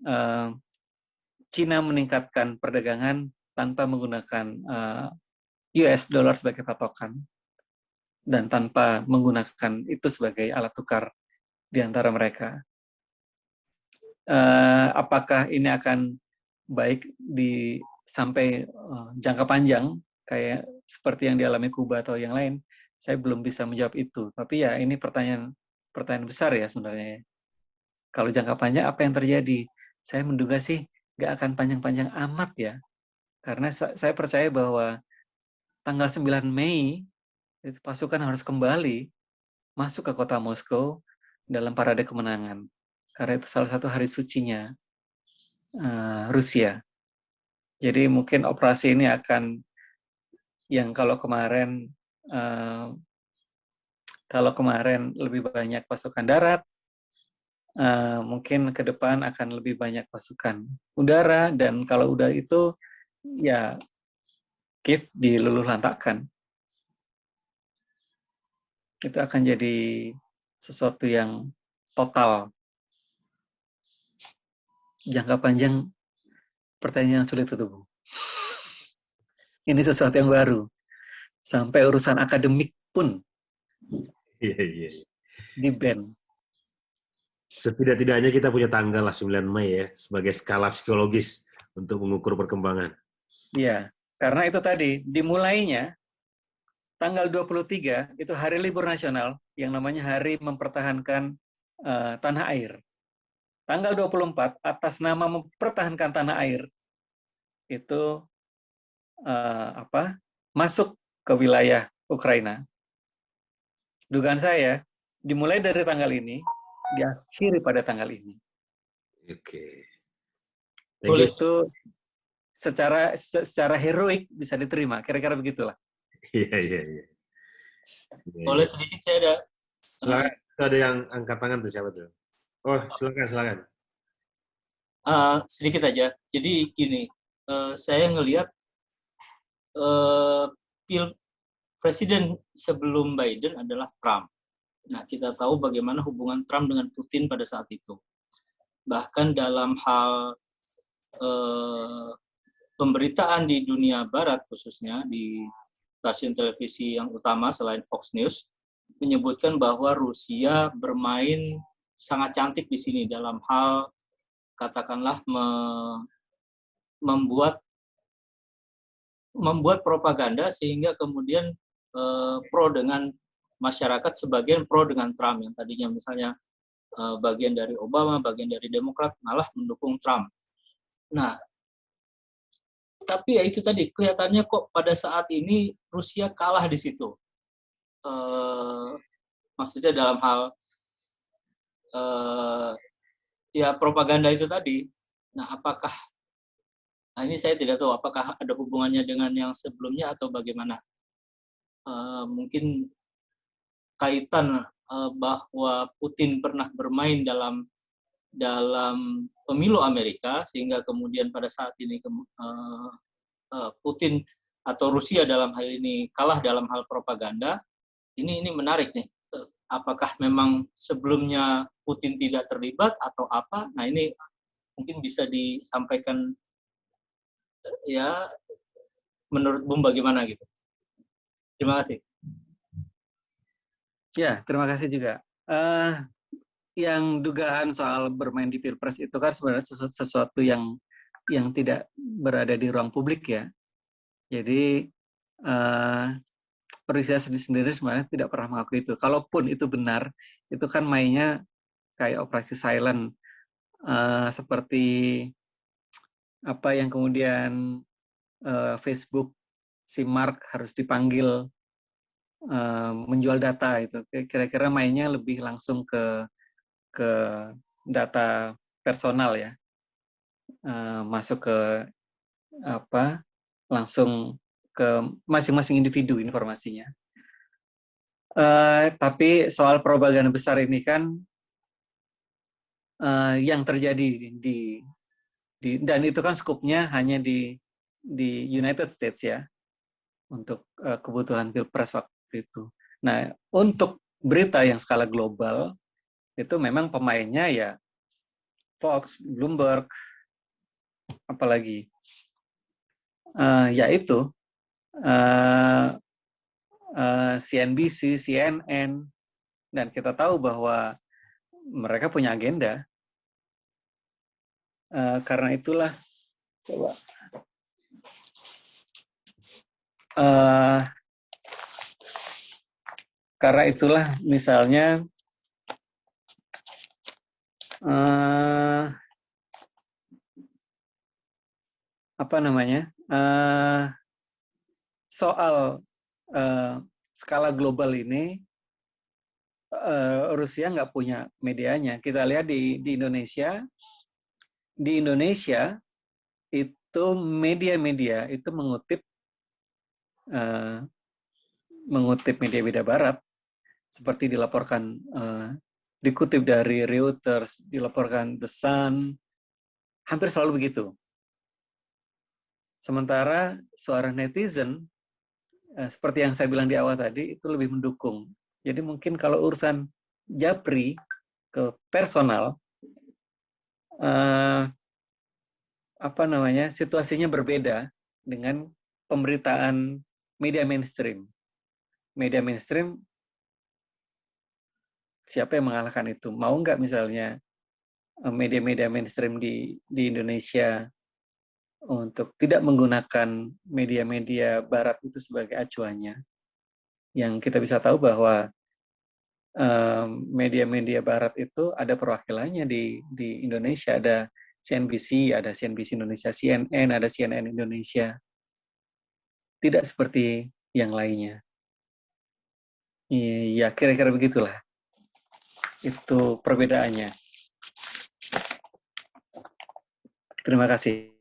Cina meningkatkan perdagangan tanpa menggunakan US dollar sebagai patokan dan tanpa menggunakan itu sebagai alat tukar di antara mereka. Apakah ini akan baik sampai jangka panjang kayak seperti yang dialami Kuba atau yang lain? Saya belum bisa menjawab itu. Tapi ya ini pertanyaan besar ya sebenarnya. Kalau jangka panjang apa yang terjadi? Saya menduga sih nggak akan panjang-panjang amat ya. Karena saya percaya bahwa tanggal 9 Mei itu pasukan harus kembali masuk ke kota Moskow dalam parade kemenangan. Karena itu salah satu hari sucinya Rusia. Jadi mungkin operasi ini akan yang kalau kemarin lebih banyak pasukan darat, mungkin ke depan akan lebih banyak pasukan udara, dan kalau udah itu ya Kiev diluluhlantakkan. Itu akan jadi sesuatu yang total. Jangka panjang pertanyaan yang sulit itu, Bu. Ini sesuatu yang baru. Sampai urusan akademik pun di-ban. Setidak-tidaknya kita punya tanggal lah 9 Mei ya, sebagai skala psikologis untuk mengukur perkembangan. Iya, karena itu tadi, dimulainya tanggal 23 itu hari libur nasional yang namanya hari mempertahankan tanah air. Tanggal 24 atas nama mempertahankan tanah air itu masuk ke wilayah Ukraina. Dugaan saya dimulai dari tanggal ini, diakhiri pada tanggal ini. Oke. Itu secara heroik bisa diterima, kira-kira begitulah. Iya. Boleh sedikit saya ada. Silakan, ada yang angkat tangan tuh, siapa tuh? Oh, silakan. Sedikit aja. Jadi gini, saya ngelihat presiden sebelum Biden adalah Trump. Nah, kita tahu bagaimana hubungan Trump dengan Putin pada saat itu. Bahkan dalam hal pemberitaan di dunia barat, khususnya di stasiun televisi yang utama selain Fox News, menyebutkan bahwa Rusia bermain sangat cantik di sini dalam hal, katakanlah, membuat propaganda sehingga kemudian pro dengan masyarakat, sebagian pro dengan Trump, yang tadinya misalnya bagian dari Obama, bagian dari Demokrat malah mendukung Trump. Nah, tapi ya itu tadi, kelihatannya kok pada saat ini Rusia kalah di situ. Maksudnya dalam hal ya propaganda itu tadi. Nah, ini saya tidak tahu apakah ada hubungannya dengan yang sebelumnya atau bagaimana. mungkin kaitan bahwa Putin pernah bermain dalam pemilu Amerika, sehingga kemudian pada saat ini Putin atau Rusia dalam hal ini kalah dalam hal propaganda. Ini menarik nih. Apakah memang sebelumnya Putin tidak terlibat atau apa? Nah, ini mungkin bisa disampaikan, ya, menurut Bung bagaimana gitu. Terima kasih. Ya, terima kasih juga. Yang dugaan soal bermain di Pilpres itu kan sebenarnya sesuatu yang tidak berada di ruang publik ya. Jadi Rusia sendiri sebenarnya tidak pernah mengakui itu. Kalaupun itu benar, itu kan mainnya kayak operasi silent, seperti apa yang kemudian Facebook si Mark harus dipanggil menjual data itu. Kira-kira mainnya lebih langsung ke data personal ya, masuk ke langsung ke masing-masing individu informasinya. Tapi soal propaganda besar ini kan yang terjadi dan itu kan skupnya hanya di United States ya, untuk kebutuhan Pilpres waktu itu. Nah, untuk berita yang skala global itu memang pemainnya ya Fox, Bloomberg, apalagi yaitu CNBC, CNN, dan kita tahu bahwa mereka punya agenda. Karena itulah, coba karena itulah misalnya soal skala global ini, Rusia nggak punya medianya. Kita lihat di Indonesia. Di Indonesia itu media-media itu mengutip media Barat, seperti dilaporkan, dikutip dari Reuters, dilaporkan The Sun, hampir selalu begitu. Sementara suara netizen, seperti yang saya bilang di awal tadi, itu lebih mendukung. Jadi mungkin kalau urusan japri ke personal, situasinya berbeda dengan pemberitaan media mainstream. Media mainstream, siapa yang mengalahkan itu? Mau nggak misalnya media-media mainstream di Indonesia untuk tidak menggunakan media-media Barat itu sebagai acuannya? Yang kita bisa tahu bahwa media-media Barat itu ada perwakilannya di Indonesia, ada CNBC, ada CNBC Indonesia, CNN, ada CNN Indonesia. Tidak seperti yang lainnya. Ya, kira-kira begitulah. Itu perbedaannya. Terima kasih.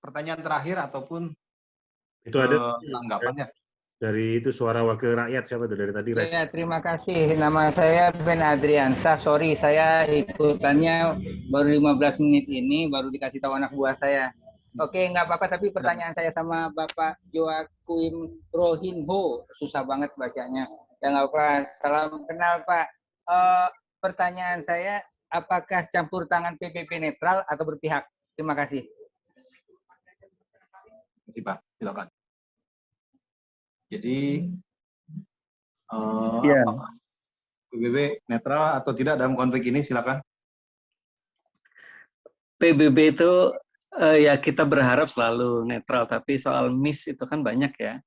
Pertanyaan terakhir ataupun itu ada tanggapannya dari itu suara wakil rakyat, siapa itu dari tadi? Ya, terima kasih. Nama saya Ben Adriansah. Sorry, saya ikutannya baru 15 menit ini, baru dikasih tahu anak buah saya. Oke, nggak apa-apa, tapi pertanyaan saya sama Bapak Joaquim Rohinho, susah banget bacanya. Ya nggak apa, salam kenal Pak. Pertanyaan saya, apakah campur tangan PBB netral atau berpihak? Terima kasih. Terima kasih Pak, silakan. Jadi, apakah PBB netral atau tidak dalam konflik ini? Silakan. PBB itu ya kita berharap selalu netral, tapi soal miss itu kan banyak ya.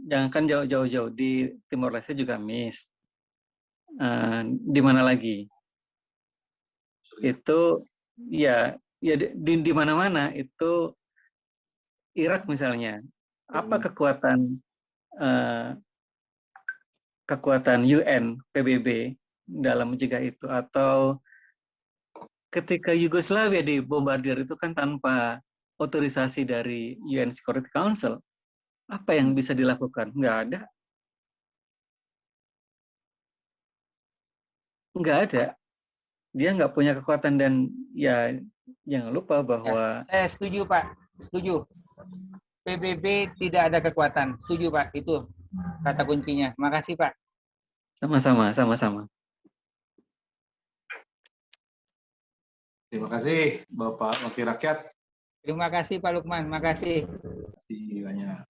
Jangankan jauh-jauh, di Timor Leste juga miss. Di mana lagi? Itu ya di mana-mana itu. Irak misalnya, apa kekuatan UN, PBB dalam mencegah itu? Atau ketika Yugoslavia dibombardir itu kan tanpa otorisasi dari UN Security Council, apa yang bisa dilakukan? Nggak ada. Nggak ada. Dia nggak punya kekuatan, dan ya jangan lupa bahwa Saya setuju, Pak. Setuju. PBB tidak ada kekuatan. Setuju, Pak. Itu kata kuncinya. Makasih, Pak. sama-sama. Terima kasih Bapak Wakil Rakyat. Terima kasih, Pak Lukman. Makasih. Terima kasih banyak.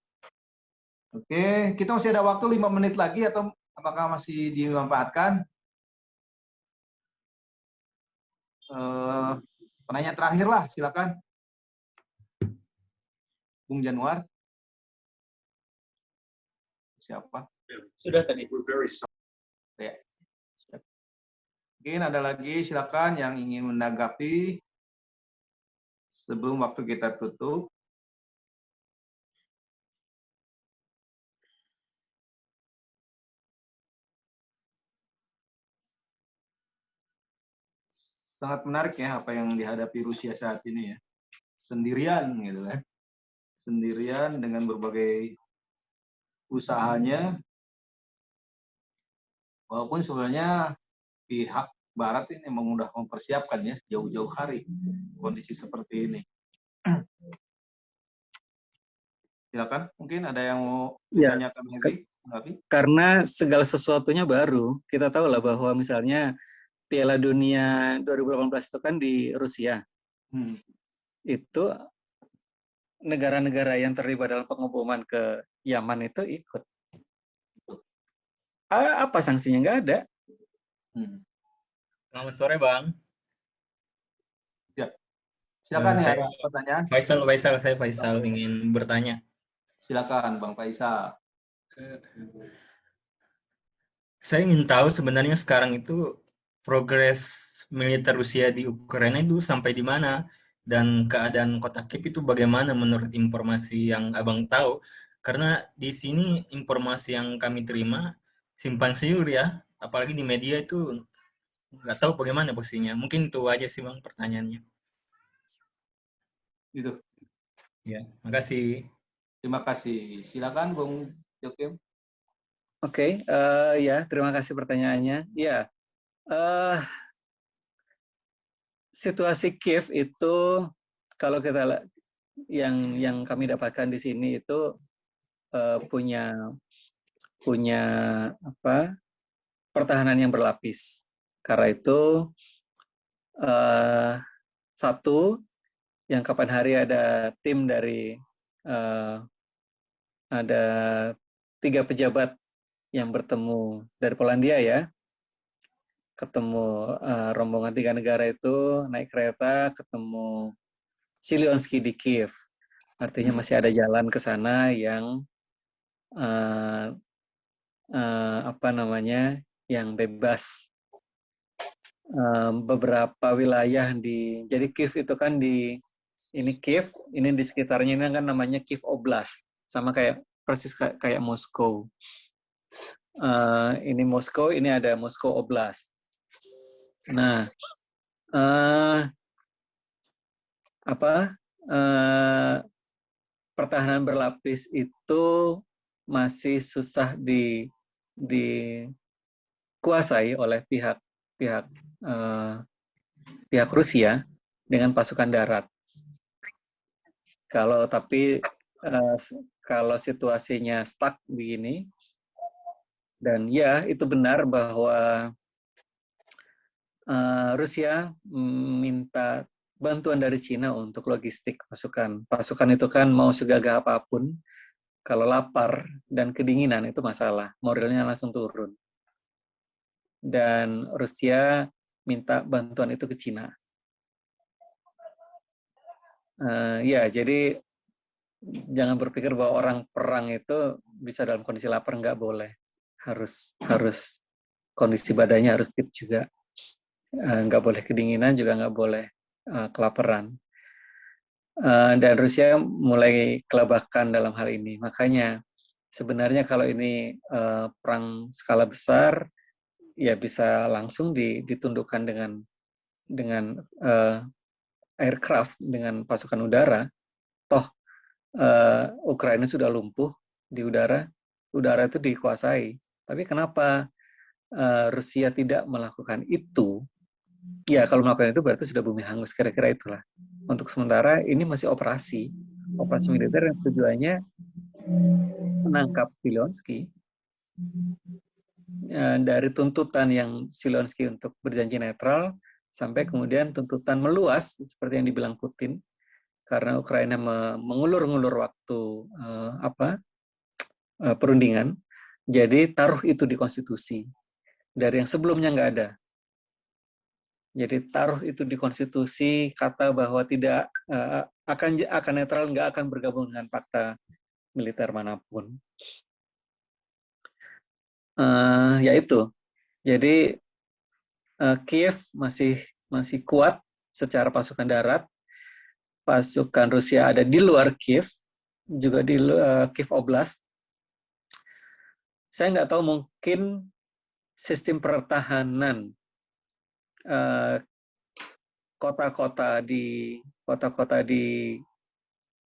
Oke, kita masih ada waktu 5 menit lagi atau apakah masih dimanfaatkan? Penanya terakhir lah, silakan. Bung Januar. Siapa? Sudah tadi. Ya. Mungkin ada lagi, silakan yang ingin menanggapi sebelum waktu kita tutup. Sangat menarik ya apa yang dihadapi Rusia saat ini ya. Sendirian gitu kan. Sendirian dengan berbagai usahanya. Walaupun sebenarnya pihak Barat ini memang sudah mempersiapkan ya jauh-jauh hari kondisi seperti ini. Silakan, mungkin ada yang mau ditanyakan lagi? Karena segala sesuatunya baru, kita tahu lah bahwa misalnya Piala Dunia 2018 itu kan di Rusia. Itu negara-negara yang terlibat dalam pengeboman ke Yaman itu ikut. Apa sanksinya? Nggak ada. Selamat sore, Bang. Ya. Silakan ya, ada pertanyaan. Saya Faisal ingin bertanya. Silakan Bang Faisal. Saya ingin tahu sebenarnya sekarang itu progres militer Rusia di Ukraina itu sampai di mana, dan keadaan kota Kiev itu bagaimana menurut informasi yang Abang tahu. Karena di sini informasi yang kami terima simpang siur ya, apalagi di media itu nggak tahu bagaimana posisinya. Mungkin itu aja sih Bang pertanyaannya. Gitu. Ya, makasih. Terima kasih. Silakan Bung Jokim. Oke, ya terima kasih pertanyaannya. Ya, situasi Kiev itu kalau kita yang kami dapatkan di sini itu punya apa pertahanan yang berlapis. Karena itu satu, yang kapan hari ada tim dari ada 3 pejabat yang bertemu dari Polandia ya, ketemu rombongan 3 negara itu naik kereta ketemu Zilionski di Kiev. Artinya masih ada jalan ke sana yang apa namanya, yang bebas. Beberapa wilayah jadi Kiev itu kan ini Kiev, ini di sekitarnya ini kan namanya Kiev Oblast, sama persis kayak Moskow. Ini Moskow, ini ada Moskow Oblast. Nah, pertahanan berlapis itu masih susah dikuasai oleh pihak Rusia dengan pasukan darat. Kalau situasinya stuck begini, dan ya itu benar bahwa Rusia minta bantuan dari Cina untuk logistik pasukan. Pasukan itu kan mau segagah apapun, kalau lapar dan kedinginan itu masalah, moralnya langsung turun. Dan Rusia minta bantuan itu ke Cina. Ya, jadi jangan berpikir bahwa orang perang itu bisa dalam kondisi lapar, nggak boleh. Harus kondisi badannya harus fit juga. Nggak boleh kedinginan, juga nggak boleh kelaparan. Dan Rusia mulai kelabakan dalam hal ini. Makanya sebenarnya kalau ini perang skala besar, ya bisa langsung ditundukkan dengan aircraft, dengan pasukan udara, Toh Ukraina sudah lumpuh di udara itu dikuasai. Tapi kenapa Rusia tidak melakukan itu? Ya, kalau melakukan itu berarti sudah bumi hangus, kira-kira itulah. Untuk sementara ini masih operasi militer yang tujuannya menangkap Zelensky. Dari tuntutan yang Zelensky untuk berjanji netral sampai kemudian tuntutan meluas seperti yang dibilang Putin karena Ukraina mengulur-ngulur waktu perundingan. Jadi taruh itu di konstitusi dari yang sebelumnya nggak ada. Jadi taruh itu di konstitusi, kata bahwa tidak akan netral, nggak akan bergabung dengan fakta militer manapun. Ya itu. Jadi Kiev masih kuat secara pasukan darat. Pasukan Rusia ada di luar Kiev, juga di Kiev Oblast. Saya nggak tahu, mungkin sistem pertahanan kota-kota di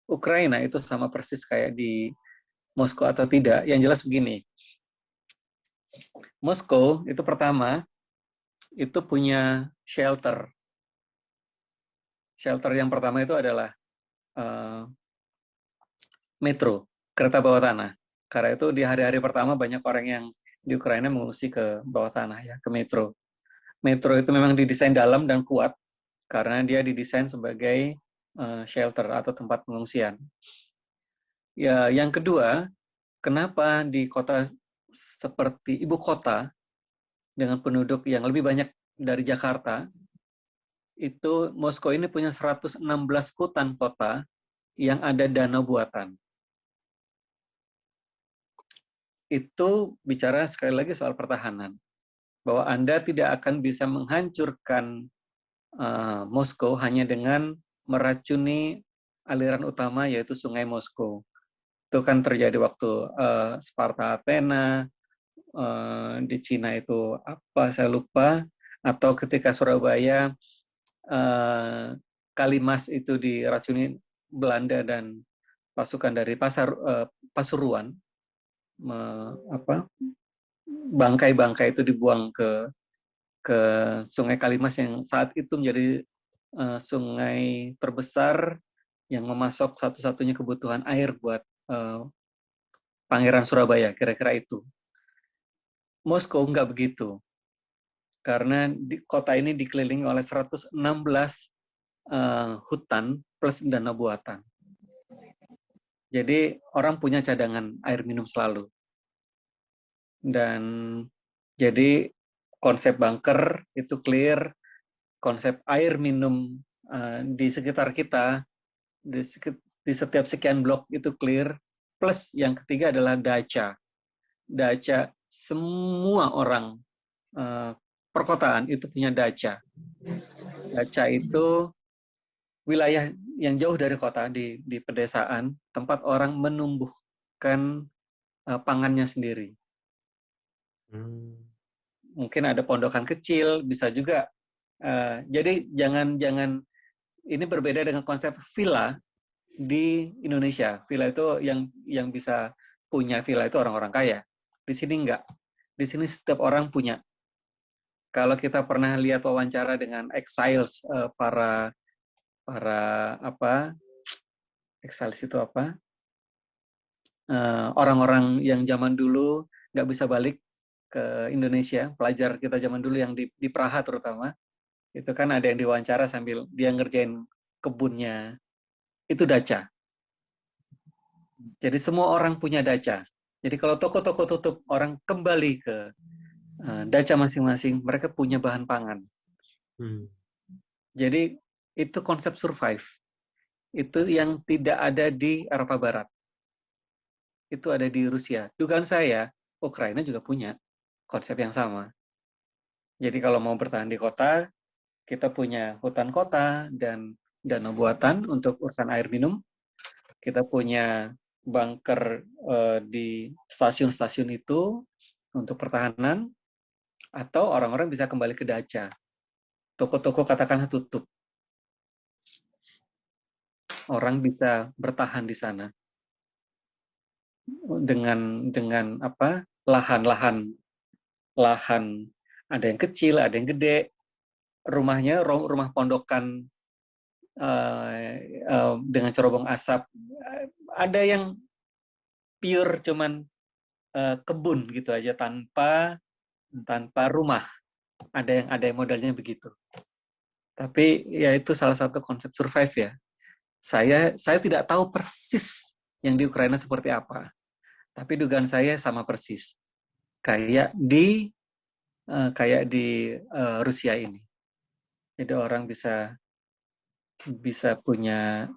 Ukraina itu sama persis kayak di Moskow atau tidak. Yang jelas begini, Moskow itu pertama itu punya shelter. Shelter yang pertama itu adalah metro, kereta bawah tanah. Karena itu di hari-hari pertama banyak orang yang di Ukraina mengungsi ke bawah tanah, ya, ke metro. Metro itu memang didesain dalam dan kuat karena dia didesain sebagai shelter atau tempat pengungsian. Ya, yang kedua, kenapa di kota seperti ibu kota dengan penduduk yang lebih banyak dari Jakarta, itu Moskow ini punya 116 hutan kota yang ada danau buatan. Itu bicara sekali lagi soal pertahanan. Bahwa Anda tidak akan bisa menghancurkan Moskow hanya dengan meracuni aliran utama, yaitu Sungai Moskow. Itu kan terjadi waktu Sparta Athena, di Cina itu apa, saya lupa, atau ketika Surabaya, Kalimas itu diracuni Belanda dan pasukan dari Pasuruan, bangkai-bangkai itu dibuang ke Sungai Kalimas yang saat itu menjadi sungai terbesar yang memasok satu-satunya kebutuhan air buat Pangeran Surabaya, kira-kira itu. Moskow nggak begitu, karena kota ini dikelilingi oleh 116 hutan plus danau buatan. Jadi orang punya cadangan air minum selalu. Dan jadi konsep bunker itu clear, konsep air minum di sekitar kita, di setiap sekian blok itu clear, plus yang ketiga adalah daca. Daca, semua orang perkotaan itu punya daca. Daca itu wilayah yang jauh dari kota, di pedesaan, tempat orang menumbuhkan pangannya sendiri. Mungkin ada pondokan kecil, bisa juga. Jadi jangan ini berbeda dengan konsep villa di Indonesia. Villa itu yang bisa punya villa itu orang-orang kaya. Di sini enggak. Di sini setiap orang punya. Kalau kita pernah lihat wawancara dengan exiles, para exiles itu apa? Orang-orang yang zaman dulu nggak bisa balik ke Indonesia, pelajar kita zaman dulu yang di Praha terutama, itu kan ada yang diwawancara sambil dia ngerjain kebunnya, itu daca. Jadi semua orang punya daca. Jadi kalau toko-toko tutup, orang kembali ke daca masing-masing, mereka punya bahan pangan. Jadi itu konsep survive. Itu yang tidak ada di Eropa Barat. Itu ada di Rusia. Dugaan saya, Ukraina juga punya konsep yang sama. Jadi kalau mau bertahan di kota, kita punya hutan kota dan danau buatan untuk urusan air minum. Kita punya bunker di stasiun-stasiun itu untuk pertahanan, atau orang-orang bisa kembali ke daca. Toko-toko katakanlah tutup. orang bisa bertahan di sana dengan apa, lahan ada yang kecil, ada yang gede, rumahnya rumah pondokan dengan cerobong asap, ada yang pure cuman kebun gitu aja tanpa rumah, ada yang modelnya begitu. Tapi ya itu salah satu konsep survive ya. Saya tidak tahu persis yang di Ukraina seperti apa, tapi dugaan saya sama persis kayak di Rusia ini. Jadi orang bisa punya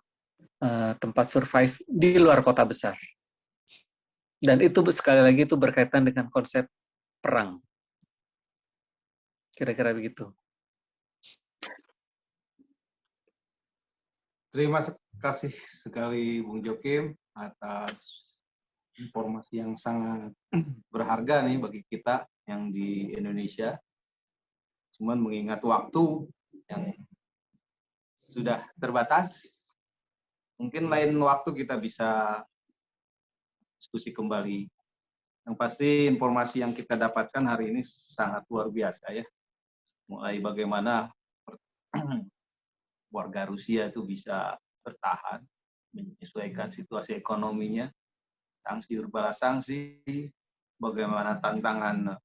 tempat survive di luar kota besar. Dan itu sekali lagi itu berkaitan dengan konsep perang. Kira-kira begitu. Terima kasih sekali Bung Jokim atas informasi yang sangat berharga nih bagi kita yang di Indonesia. Cuman mengingat waktu yang sudah terbatas, mungkin lain waktu kita bisa diskusi kembali. Yang pasti informasi yang kita dapatkan hari ini sangat luar biasa ya. Mulai bagaimana warga Rusia itu bisa bertahan, menyesuaikan situasi ekonominya, sanksi berbalas sanksi, bagaimana tantangan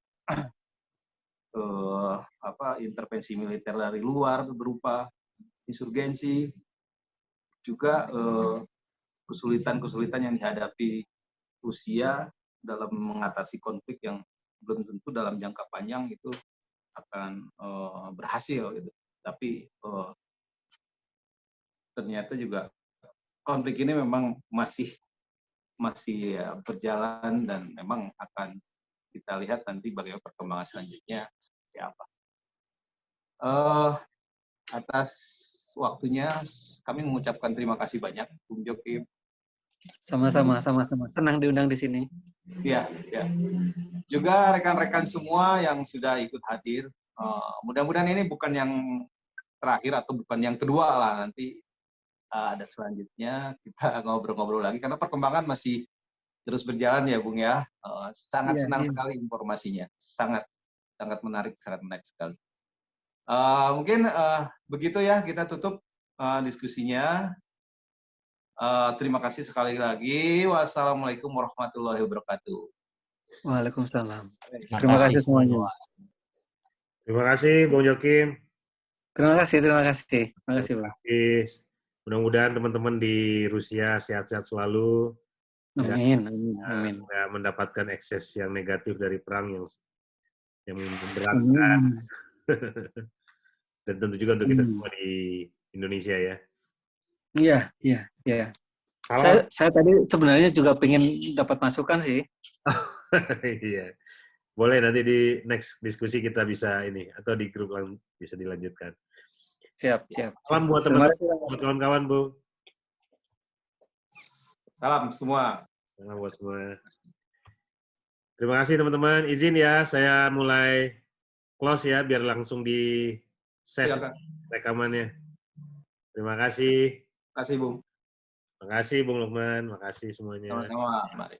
intervensi militer dari luar berupa insurgensi, juga kesulitan-kesulitan yang dihadapi Rusia dalam mengatasi konflik yang belum tentu dalam jangka panjang itu akan berhasil gitu. Tapi ternyata juga konflik ini memang masih berjalan dan memang akan kita lihat nanti bagaimana perkembangan selanjutnya seperti apa. Atas waktunya kami mengucapkan terima kasih banyak Bung Jokim. Sama-sama. Senang diundang di sini. Ya. Juga rekan-rekan semua yang sudah ikut hadir. Mudah-mudahan ini bukan yang terakhir atau bukan yang kedua lah, nanti ada selanjutnya kita ngobrol-ngobrol lagi karena perkembangan masih terus berjalan ya Bung ya. Sangat senang sekali informasinya. Sangat menarik sekali. Mungkin begitu ya kita tutup diskusinya. Terima kasih sekali lagi. Wassalamualaikum warahmatullahi wabarakatuh. Waalaikumsalam. Terima kasih semuanya. Terima kasih Bung Jokim. Terima kasih Bang. Mudah-mudahan teman-teman di Rusia sehat-sehat selalu. Amin. Tidak mendapatkan ekses yang negatif dari perang yang memberatkan. Dan tentu juga untuk kita semua di Indonesia ya. Iya. Saya tadi sebenarnya juga pengen dapat masukan sih. Iya. Boleh nanti di next diskusi kita bisa ini atau di grup bisa dilanjutkan. Siap. Salam buat teman-teman, buat kawan-kawan, Bu. Salam semua. Salam buat semua. Terima kasih teman-teman. Izin ya, saya mulai close ya, biar langsung di save rekamannya. Terima kasih. Terima kasih, Bung. Terima kasih, Bung Lukman. Terima kasih semuanya. Sama-sama. Mari.